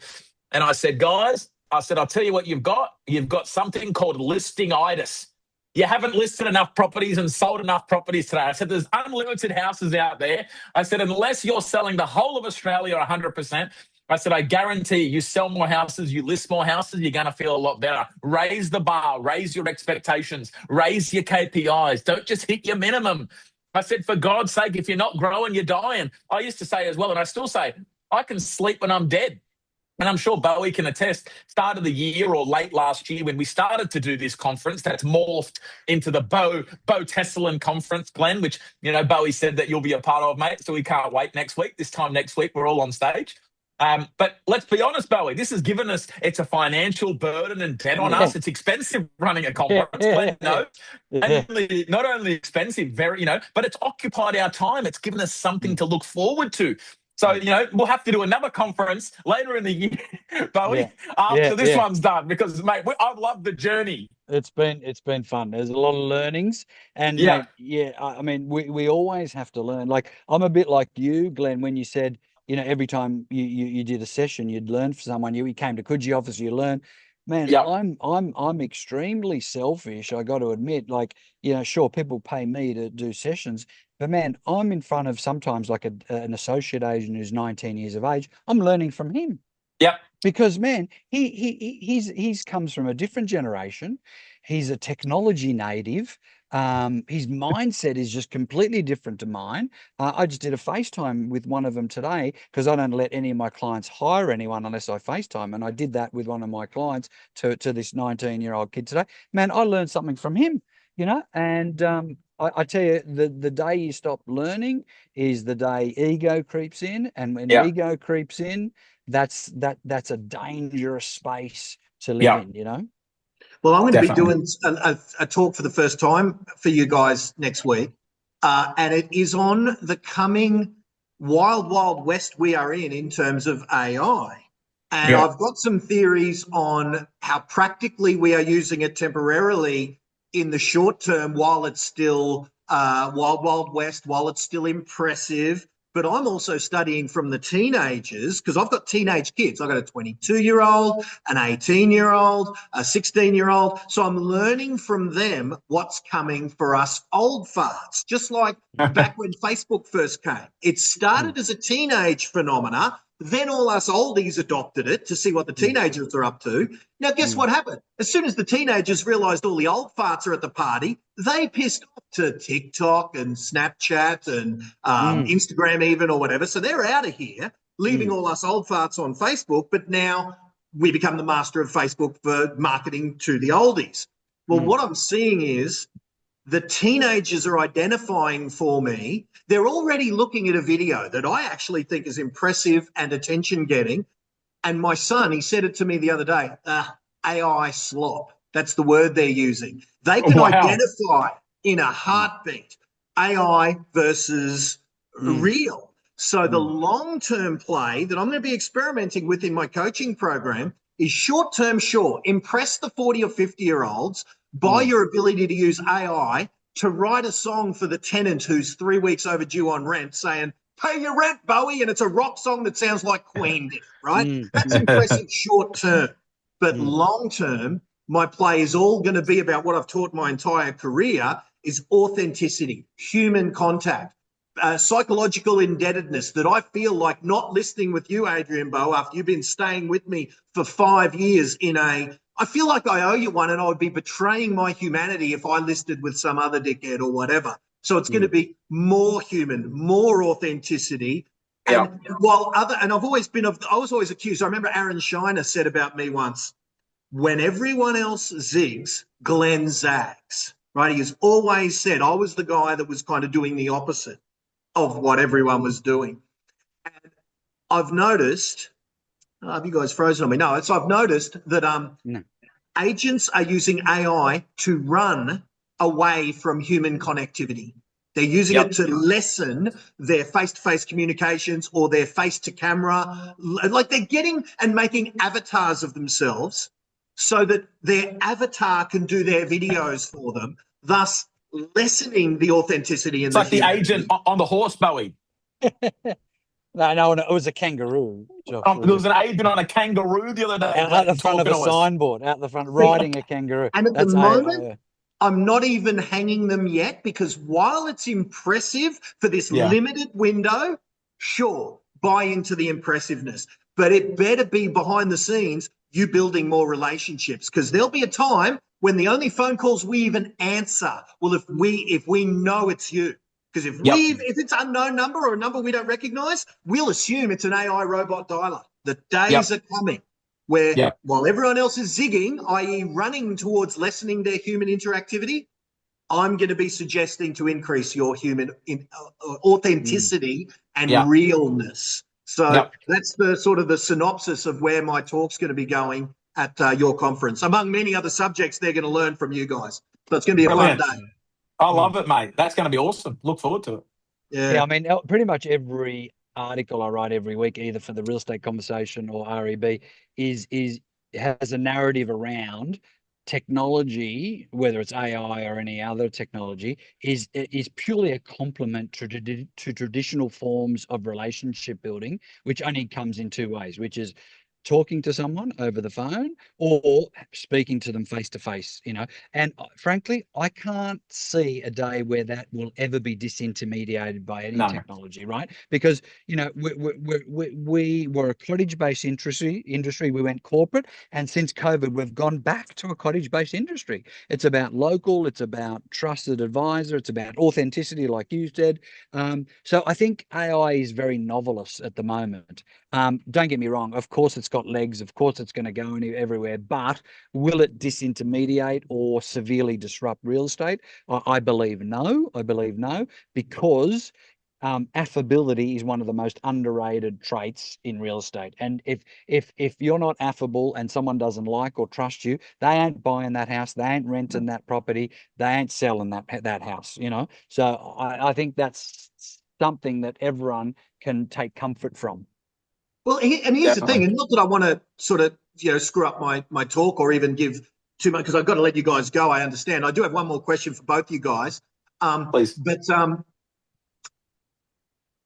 And I said, guys, I'll tell you what you've got. You've got something called listingitis. You haven't listed enough properties and sold enough properties today. I said, there's unlimited houses out there. I said, unless you're selling the whole of Australia 100%, I said, I guarantee you sell more houses, you list more houses, you're going to feel a lot better. Raise the bar, raise your expectations, raise your KPIs. Don't just hit your minimum. I said, for God's sake, if you're not growing, you're dying. I used to say as well, and I still say, I can sleep when I'm dead. And I'm sure Bowie can attest, start of the year or late last year when we started to do this conference that's morphed into the Bo Tesolin conference, Glenn, which, you know, Bowie said that you'll be a part of, mate. So we can't wait next week. This time next week, we're all on stage. But let's be honest, Bowie, this has given us, it's a financial burden and debt on us. It's expensive running a conference, Glenn, no. And not only expensive, very, you know, but it's occupied our time. It's given us something to look forward to. So, you know, we'll have to do another conference later in the year, Bowie, after this one's done, because, mate, I've loved the journey. It's been fun. There's a lot of learnings, and mate, I mean, we always have to learn. Like, I'm a bit like you, Glenn, when you said, you know, every time you did a session, you'd learn from someone. You came to Coogee office, you learn. Man, Yeah. I'm extremely selfish. I got to admit, like, you know, sure, people pay me to do sessions, but man, I'm in front of sometimes like an associate agent who's 19 years of age. I'm learning from him. Yep. Because man, he's comes from a different generation. He's a technology native. His mindset is just completely different to mine. I just did a FaceTime with one of them today, because I don't let any of my clients hire anyone unless I FaceTime. And I did that with one of my clients to this 19-year-old kid today. Man, I learned something from him, you know, and I tell you, the day you stop learning is the day ego creeps in. And when ego creeps in, that's a dangerous space to live in, you know. Well, I'm going to be Definitely. doing a talk for the first time for you guys next week, and it is on the coming wild west we are in terms of AI. And Yeah. I've got some theories on how practically we are using it temporarily in the short term while it's still wild west, while it's still impressive. But I'm also studying from the teenagers because I've got teenage kids. I've got a 22-year-old, an 18-year-old, a 16-year-old. So I'm learning from them what's coming for us old farts, just like back when Facebook first came. It started as a teenage phenomena. Then all us oldies adopted it to see what the teenagers are up to. Now, guess what happened? As soon as the teenagers realised all the old farts are at the party, they pissed off to TikTok and Snapchat and Instagram even or whatever. So they're out of here, leaving all us old farts on Facebook. But now we become the master of Facebook for marketing to the oldies. Well, what I'm seeing is the teenagers are identifying for me. They're already looking at a video that I actually think is impressive and attention-getting. And my son, he said it to me the other day, AI slop. That's the word they're using. They can identify in a heartbeat AI versus real. So the long-term play that I'm going to be experimenting with in my coaching program is short-term, sure. Impress the 40 or 50-year-olds by your ability to use AI to write a song for the tenant who's 3 weeks overdue on rent saying, pay your rent, Bowie, and it's a rock song that sounds like Queen did, right? That's impressive short term. But long term, my play is all going to be about what I've taught my entire career is authenticity, human contact, psychological indebtedness that I feel like not listening with you, Adrian Bo, after you've been staying with me for 5 years I feel like I owe you one and I would be betraying my humanity if I listed with some other dickhead or whatever. So it's going to be more human, more authenticity. And I was always accused. I remember Aaron Shiner said about me once, when everyone else zigs, Glenn zags, right? He has always said I was the guy that was kind of doing the opposite of what everyone was doing. And I've noticed, have you guys frozen on me? No, I've noticed that agents are using AI to run away from human connectivity. They're using it to lessen their face-to-face communications or their face-to-camera. Like they're getting and making avatars of themselves so that their avatar can do their videos for them, thus lessening the authenticity and it's like the agent on the horse, Bowie. No, it was a kangaroo. Josh, there was an agent on a kangaroo the other day. Out the front of a signboard, out the front, riding a kangaroo. And at the moment, I'm not even hanging them yet because while it's impressive for this limited window, sure, buy into the impressiveness. But it better be behind the scenes, you building more relationships because there'll be a time when the only phone calls we even answer, well, if we know it's you. Because if it's unknown number or a number we don't recognize, we'll assume it's an AI robot dialer. The days are coming where while everyone else is zigging, i.e. running towards lessening their human interactivity, I'm going to be suggesting to increase your human authenticity and realness. So that's the sort of the synopsis of where my talk's going to be going at your conference. Among many other subjects they're going to learn from you guys. So it's going to be a fun day. I love it, mate. That's going to be awesome. Look forward to it. Yeah, I mean, pretty much every article I write every week, either for the Real Estate Conversation or REB, has a narrative around technology, whether it's AI or any other technology, is purely a complement to traditional forms of relationship building, which only comes in two ways, which is talking to someone over the phone or speaking to them face to face, and frankly, I can't see a day where that will ever be disintermediated by any technology, right? Because, we were a cottage-based industry. We went corporate, and since COVID, we've gone back to a cottage-based industry. It's about local, it's about trusted advisor, it's about authenticity, like you said. So I think AI is very novelist at the moment. Don't get me wrong, of course it's got legs, of course it's going to go everywhere, but will it disintermediate or severely disrupt real estate? I believe no. Because affability is one of the most underrated traits in real estate. And if you're not affable and someone doesn't like or trust you, they ain't buying that house, they ain't renting that property, they ain't selling that house, So I think that's something that everyone can take comfort from. Well, here's the thing, and not that I want to sort of screw up my talk or even give too much, because I've got to let you guys go. I understand. I do have one more question for both you guys. Please. But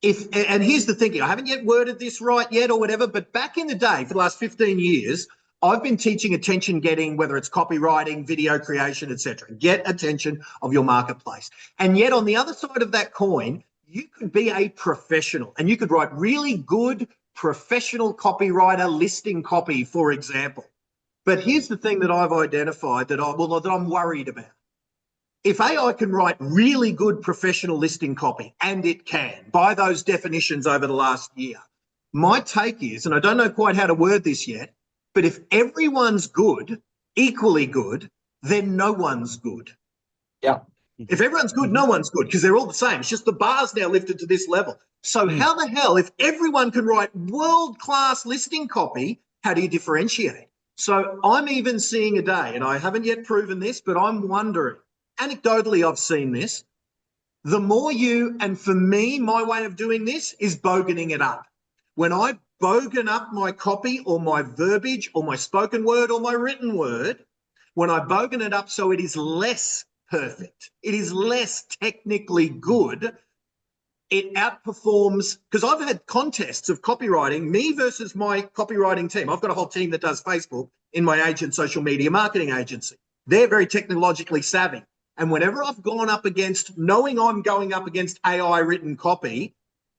and here's the thinking. I haven't yet worded this right yet or whatever, but back in the day, for the last 15 years, I've been teaching attention getting, whether it's copywriting, video creation, etc. Get attention of your marketplace. And yet on the other side of that coin, you could be a professional and you could write really good professional copywriter listing copy, for example. But here's the thing that I've identified that I'm worried about. If AI can write really good professional listing copy, and it can, by those definitions over the last year, my take is, and I don't know quite how to word this yet, but if everyone's good, equally good, then no one's good. Yeah. If everyone's good, no one's good, because they're all the same. It's just the bar's now lifted to this level. So how the hell, if everyone can write world-class listing copy, how do you differentiate? So I'm even seeing a day, and I haven't yet proven this, but I'm wondering, anecdotally, I've seen this. The more and for me, my way of doing this is boganing it up. When I bogan up my copy or my verbiage or my spoken word or my written word, when I bogan it up so it is less perfect, it is less technically good, it outperforms, because I've had contests of copywriting, me versus my copywriting team. I've got a whole team that does Facebook in my agent social media marketing agency. They're very technologically savvy. And whenever I've gone up against, knowing I'm going up against AI written copy,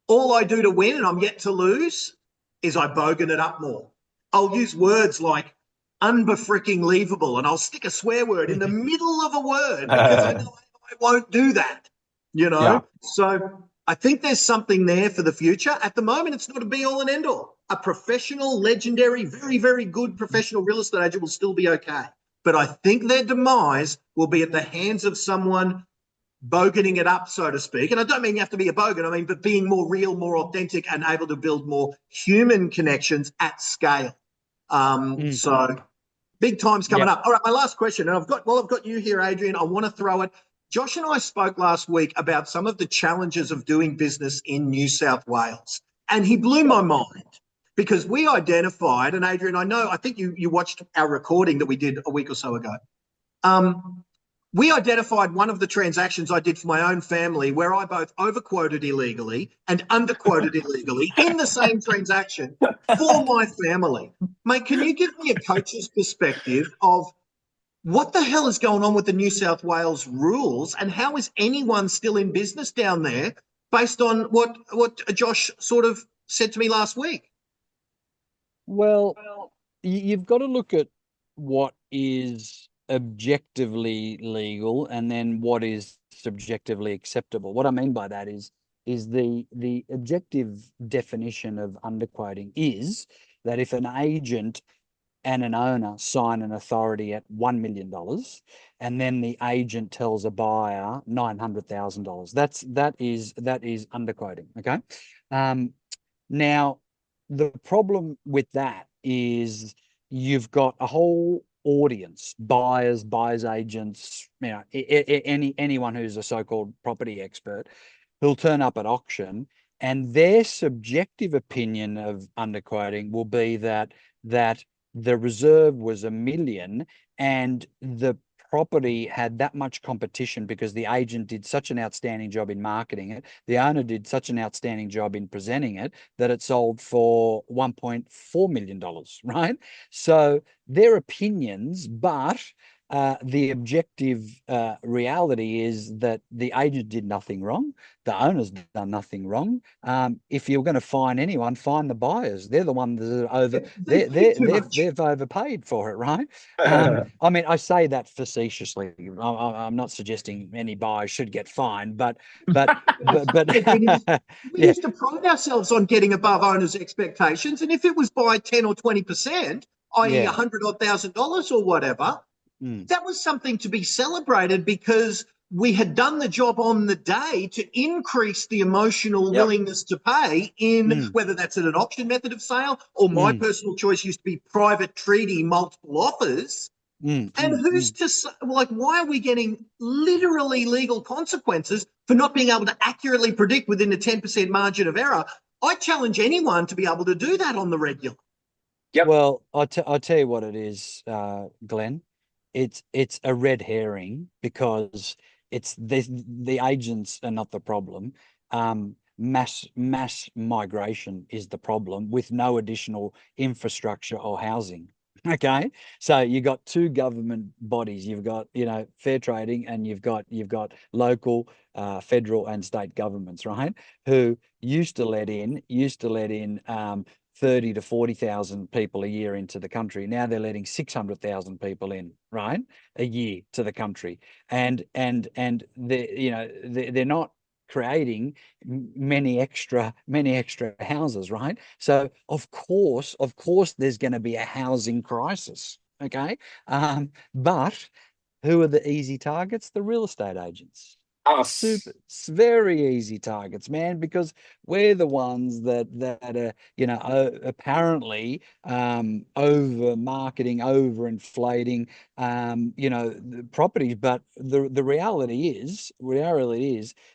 all I do to win, and I'm yet to lose, is I bogan it up more. I'll use words like unbefricking-leavable, and I'll stick a swear word in the middle of a word because I know I won't do that, Yeah. So I think there's something there for the future. At the moment, it's not a be-all and end-all. A professional, legendary, very, very good professional real estate agent will still be okay. But I think their demise will be at the hands of someone boganing it up, so to speak. And I don't mean you have to be a bogan. I mean, but being more real, more authentic, and able to build more human connections at scale. So big times coming up. All right, my last question, and I've got you here, Adrian. I want to throw it. Josh and I spoke last week about some of the challenges of doing business in New South Wales, and he blew my mind. Because we identified, and Adrian, I think you watched our recording that we did a week or so ago. We identified one of the transactions I did for my own family where I both overquoted illegally and underquoted illegally in the same transaction for my family. Mate, can you give me a coach's perspective of what the hell is going on with the New South Wales rules, and how is anyone still in business down there based on what Josh sort of said to me last week? Well, you've got to look at what is objectively legal and then what is subjectively acceptable. What I mean by that is the objective definition of underquoting is that if an agent and an owner sign an authority at $1 million, and then the agent tells a buyer $900,000, that is underquoting. Okay. Now, the problem with that is you've got a whole audience, buyers agents, anyone who's a so-called property expert who'll turn up at auction, and their subjective opinion of underquoting will be that the reserve was $1 million and the property had that much competition because the agent did such an outstanding job in marketing it, the owner did such an outstanding job in presenting it, that it sold for $1.4 million, right? So their opinions, but the objective reality is that the agent did nothing wrong. The owner's done nothing wrong. If you're going to fine anyone, fine the buyers. They're the ones that are they've overpaid for it, right? I mean, I say that facetiously. I'm not suggesting any buyer should get fined, but we used to pride ourselves on getting above owners' expectations, and if it was by 10 or 20%, i.e., $100,000 or whatever. That was something to be celebrated because we had done the job on the day to increase the emotional willingness to pay in whether that's at an auction method of sale or my personal choice used to be private treaty multiple offers. And who's to like, why are we getting literally legal consequences for not being able to accurately predict within a 10% margin of error? I challenge anyone to be able to do that on the regular. Yep. Well, I'll tell you what it is, Glenn. It's a red herring because the agents are not the problem. Mass migration is the problem with no additional infrastructure or housing. Okay, so you got two government bodies. You've got, fair trading, and you've got local, federal and state governments, right? Who used to let in 30 to 40,000 people a year into the country. Now they're letting 600,000 people in, right, a year to the country, and they're not creating many extra houses, right? So of course there's going to be a housing crisis. Okay, but who are the easy targets? The real estate agents. Us. Very easy targets, man, because we're the ones that are, apparently over marketing, over inflating, the properties. But the reality is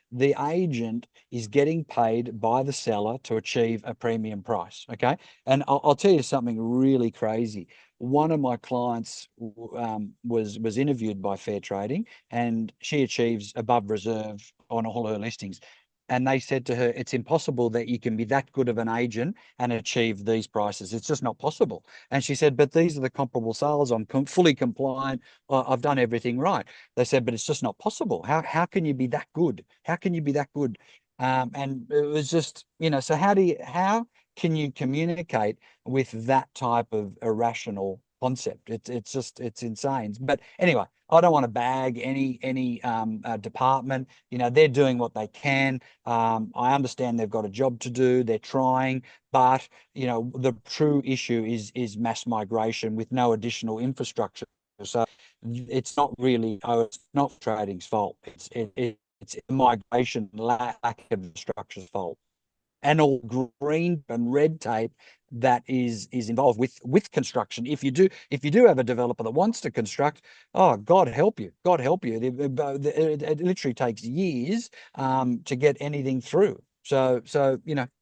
the agent is getting paid by the seller to achieve a premium price. Okay, and I'll tell you something really crazy. One of my clients was interviewed by Fair Trading, and she achieves above reserve on all her listings. And they said to her, it's impossible that you can be that good of an agent and achieve these prices. It's just not possible. And she said, but these are the comparable sales. I'm fully compliant. I've done everything right. They said, but it's just not possible. How can you be that good? How can you be that good? And it was just, so how can you communicate with that type of irrational concept? It's insane. But anyway, I don't want to bag any department. They're doing what they can. I understand they've got a job to do. They're trying, but the true issue is mass migration with no additional infrastructure. So it's not trading's fault. It's migration lack of infrastructure's fault, and all green and red tape that is involved with construction. If you do have a developer that wants to construct, oh, God help you. It literally takes years to get anything through. So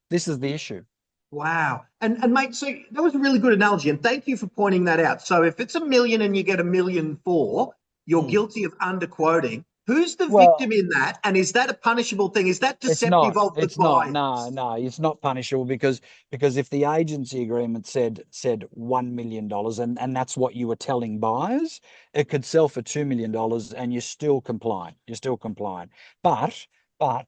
this is the issue. Wow. And mate, so that was a really good analogy, and thank you for pointing that out. So if it's 1 million and you get 1,000,004, you're guilty of underquoting. Who's the victim in that? And is that a punishable thing? Is that deceptive of the buyers? No, it's not punishable because if the agency agreement said $1 million, and that's what you were telling buyers, it could sell for $2 million and you're still compliant. But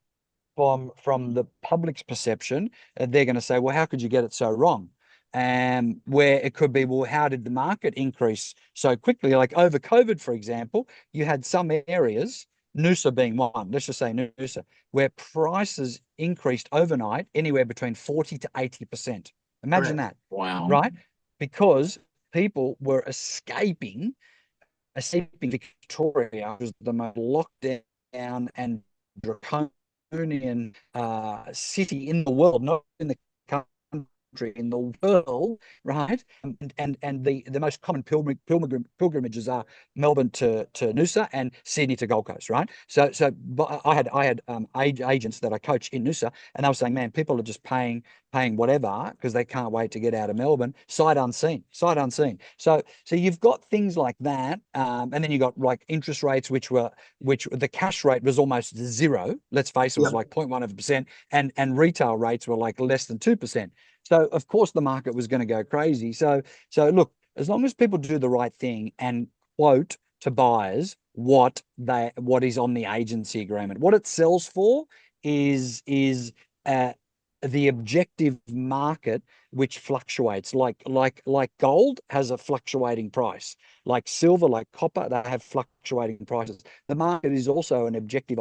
from the public's perception, they're going to say, well, how could you get it so wrong? Where it could be, well, how did the market increase so quickly? Like over COVID, for example, you had some areas, Noosa being one, let's just say Noosa, where prices increased overnight anywhere between 40 to 80%. Imagine that. Wow. Right? Because people were escaping Victoria, which was the most locked down and draconian city in the world, not in the country, in the world, right? And the most common pilgrimages are Melbourne to Noosa and Sydney to Gold Coast, right? So but I had agents that I coach in Noosa, and they were saying, man, people are just paying whatever because they can't wait to get out of Melbourne, sight unseen. So you've got things like that, and then you got like interest rates, which the cash rate was almost zero. Let's face it, it was like 0.1%, and retail rates were like less than 2%. So of course the market was going to go crazy. So look, as long as people do the right thing and quote to buyers what is on the agency agreement, what it sells for is the objective market, which fluctuates, like gold has a fluctuating price, like silver, like copper, they have fluctuating prices. The market is also an objective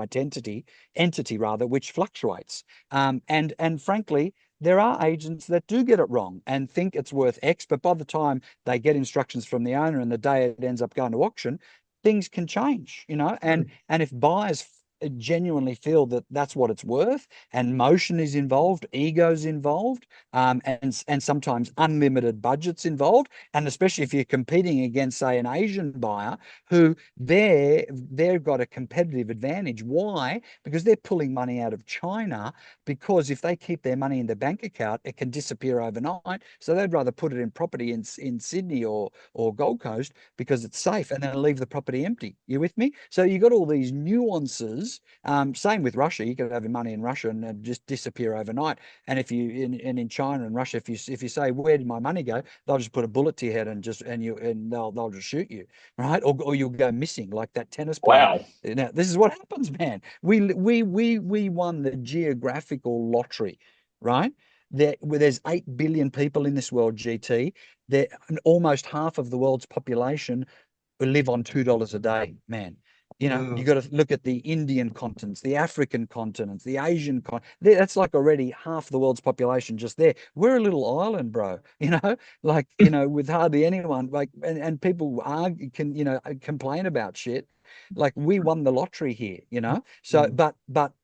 entity rather, which fluctuates. And frankly, there are agents that do get it wrong and think it's worth X, but by the time they get instructions from the owner and the day it ends up going to auction, things can change, and if buyers genuinely feel that that's what it's worth, and motion is involved, ego's involved, and sometimes unlimited budgets involved, and especially if you're competing against, say, an Asian buyer who they've got a competitive advantage. Why? Because they're pulling money out of China, because if they keep their money in the bank account, it can disappear overnight. So they'd rather put it in property in Sydney or Gold Coast because it's safe, and then leave the property empty. You with me? So you got all these nuances. Same with Russia. You could have your money in Russia and just disappear overnight. And if you in China and Russia, if you say, where did my money go, they'll just put a bullet to your head and they'll just shoot you, right? Or you'll go missing like that tennis player. Wow. Now this is what happens, man. We won the geographical lottery, right? There's 8 billion people in this world, GT. There, almost half of the world's population live on $2 a day, man. You know, you got to look at the Indian continents, the African continents, the Asian that's like already half the world's population just there. We're a little island, bro. You know, like, you know, with hardly anyone. Like, and people complain about shit. Like, we won the lottery here, you know. So, but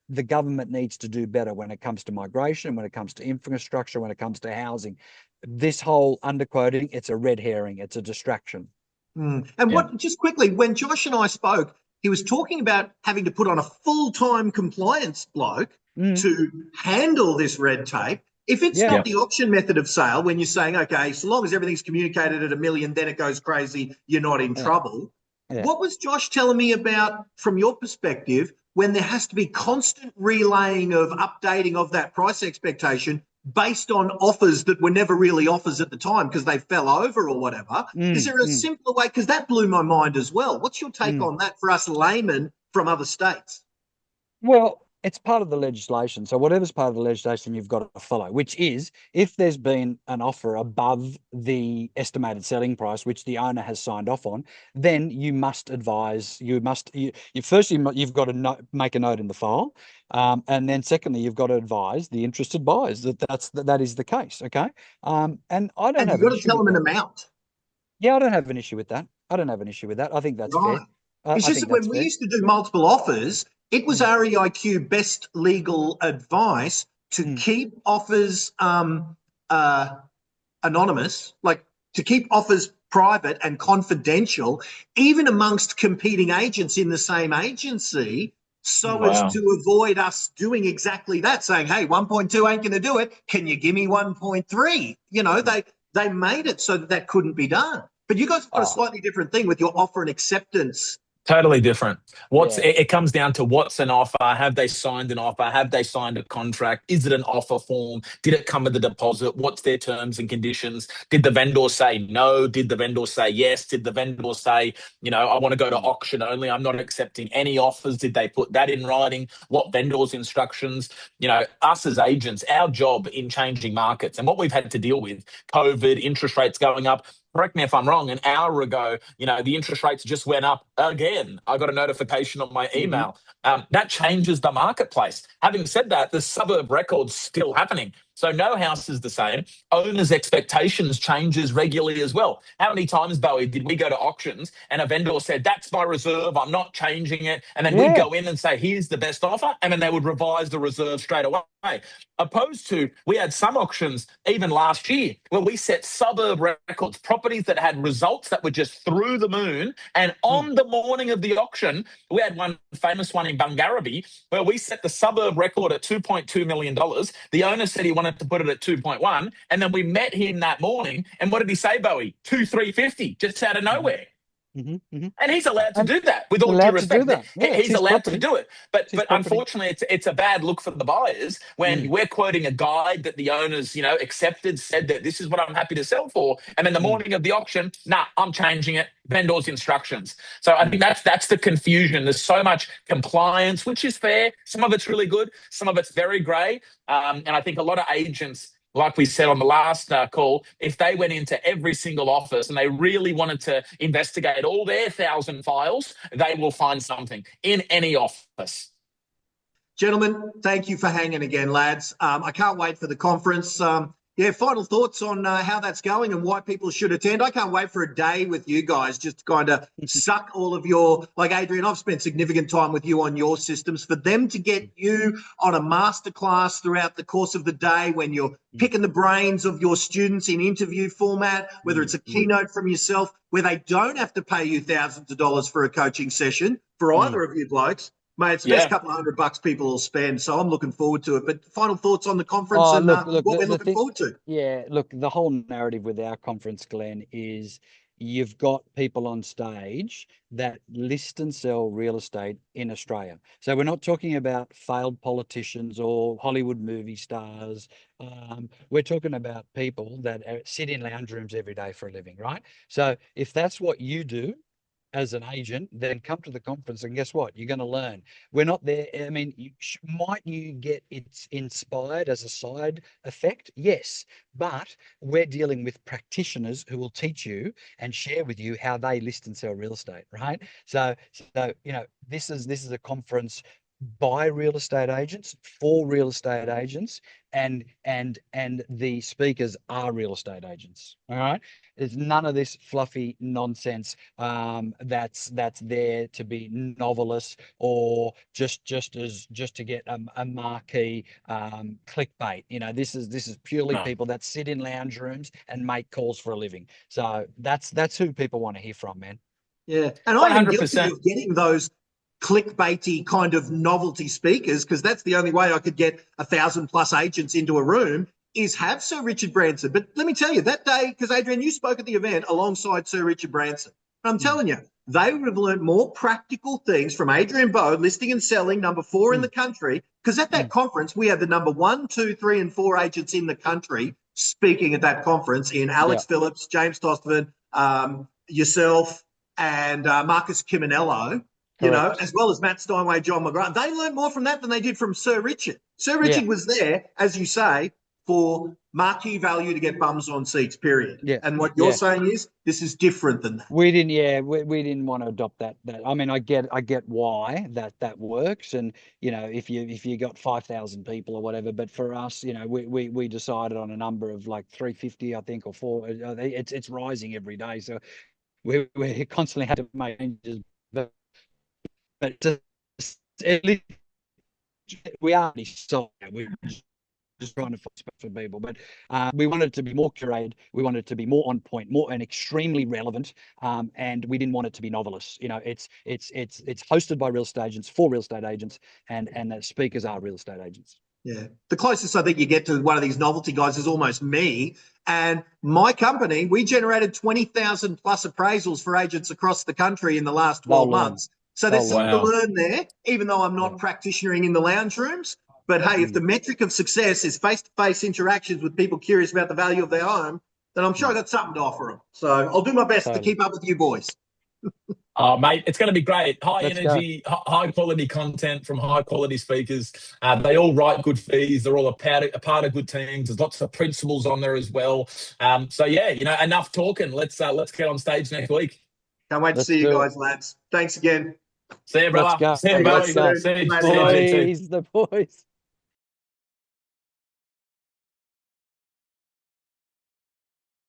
the government needs to do better when it comes to migration, when it comes to infrastructure, when it comes to housing. This whole underquoting, it's a red herring. It's a distraction. And just quickly, when Josh and I spoke, he was talking about having to put on a full-time compliance bloke to handle this red tape. If it's not the auction method of sale, when you're saying, okay, so long as everything's communicated at $1 million, then it goes crazy, you're not in trouble. What was Josh telling me about, from your perspective, when there has to be constant relaying of updating of that price expectation based on offers that were never really offers at the time because they fell over or whatever? Is there a simpler way? Because that blew my mind as well. What's your take on that for us laymen from other states? Well, it's part of the legislation. So whatever's part of the legislation, you've got to follow, which is, if there's been an offer above the estimated selling price, which the owner has signed off on, then you must advise, you've got to make a note in the file. And then secondly, you've got to advise the interested buyers that is the case. Okay. And I don't have you've got to tell them an amount. Yeah, I don't have an issue with that. I think that's fair. It's just that when we used to do multiple offers, it was REIQ best legal advice to keep offers anonymous, like to keep offers private and confidential, even amongst competing agents in the same agency, so as to avoid us doing exactly that, saying, hey, 1.2 ain't going to do it. Can you give me 1.3? You know, they made it so that couldn't be done. But you guys have got a slightly different thing with your offer and acceptance. Totally different. It comes down to what's an offer. Have they signed an offer? Have they signed a contract? Is it an offer form? Did it come with a deposit? What's their terms and conditions? Did the vendor say no? Did the vendor say yes? Did the vendor say, you know, I want to go to auction only, I'm not accepting any offers? Did they put that in writing? What vendor's instructions? You know, us as agents, our job in changing markets and what we've had to deal with, COVID, interest rates going up. Correct me if I'm wrong, an hour ago, you know, the interest rates just went up again. I got a notification on my email. That changes the marketplace. Having said that, the suburb record's still happening. So no house is the same. Owners' expectations changes regularly as well. How many times, Bowie, did we go to auctions and a vendor said, that's my reserve, I'm not changing it. And then we'd go in and say, here's the best offer. And then they would revise the reserve straight away. Opposed to, we had some auctions even last year where we set suburb records, properties that had results that were just through the moon. And on the morning of the auction, we had one famous one in Bungarraby where we set the suburb record at $2.2 million. The owner said he wanted to put it at 2.1. And then we met him that morning. And what did he say, Bowie? 2,350, just out of nowhere. And he's allowed to do that with all due respect. He's allowed to do it. But unfortunately, it's a bad look for the buyers when we're quoting a guide that the owners, you know, accepted, said that this is what I'm happy to sell for. And then the morning of the auction, I'm changing it. Vendor's instructions. So I think that's the confusion. There's so much compliance, which is fair. Some of it's really good. Some of it's very grey. And I think a lot of agents, like we said on the last call, if they went into every single office and they really wanted to investigate all their 1,000 files, they will find something in any office. Gentlemen, thank you for hanging again, lads. I can't wait for the conference. Yeah, final thoughts on how that's going and why people should attend. I can't wait for a day with you guys, just to kind of suck all of your, like Adrian, I've spent significant time with you on your systems. For them to get you on a masterclass throughout the course of the day when you're picking the brains of your students in interview format, whether it's a keynote from yourself, where they don't have to pay you thousands of dollars for a coaching session for either of you blokes. Mate, it's the best couple of $100 people will spend, so I'm looking forward to it. But final thoughts on the conference and look, what we're looking forward to. Yeah, look, the whole narrative with our conference, Glenn, is you've got people on stage that list and sell real estate in Australia. So we're not talking about failed politicians or Hollywood movie stars. We're talking about people that sit in lounge rooms every day for a living, right? So if that's what you do as an agent, then come to the conference and guess what? You're going to learn. We're not there. I mean, might you get it's inspired as a side effect? Yes, but we're dealing with practitioners who will teach you and share with you how they list and sell real estate, right? So you know, this is a conference by real estate agents for real estate agents, and the speakers are real estate agents. All right, there's none of this fluffy nonsense that's there to be novelist or just to get a marquee clickbait. You know, this is purely people that sit in lounge rooms and make calls for a living. So that's who people want to hear from, man. Yeah, and I am guilty 100%. of getting those clickbaity kind of novelty speakers, because that's the only way I could get 1,000+ agents into a room, is have Sir Richard Branson. But let me tell you, that day, because Adrian, you spoke at the event alongside Sir Richard Branson, and I'm telling you, they would have learned more practical things from Adrian Bo, listing and selling, number 4 in the country, because at that conference, we had the number 1, 2, 3, and 4 agents in the country speaking at that conference in Alex Phillips, James Tostovan, yourself, and Marcus Ciminello. You know, as well as Matt Steinway, John McGrath. They learned more from that than they did from Sir Richard. Sir Richard was there, as you say, for marquee value to get bums on seats, period. Yeah. And what you're saying is this is different than that. We didn't, we didn't want to adopt that. I mean, I get why that works, and you know, if you got 5,000 people or whatever, but for us, you know, we decided on a number of like 350, I think, or 4. It's rising every day, so we constantly had to make changes, but at least we are so we're just trying to find space for people, but we wanted it to be more curated. We wanted it to be more on point, more and extremely relevant, and we didn't want it to be novelist. You know, it's hosted by real estate agents for real estate agents, and the speakers are real estate agents. Yeah, the closest I think you get to one of these novelty guys is almost me. And my company, we generated 20,000+ appraisals for agents across the country in the last 12 months. So there's something to learn there, even though I'm not practitionering in the lounge rooms. But hey, if the metric of success is face-to-face interactions with people curious about the value of their home, then I'm sure I got something to offer them. So I'll do my best to keep up with you boys. Oh, mate, it's going to be great. High energy, high quality content from high quality speakers. They all write good fees. They're all a part of good teams. There's lots of principles on there as well. So yeah, you know, enough talking. Let's get on stage next week. Can't wait to see you guys, lads. Thanks again. See you, brother. See you, Let's boys. go. See you, Boys, the boys.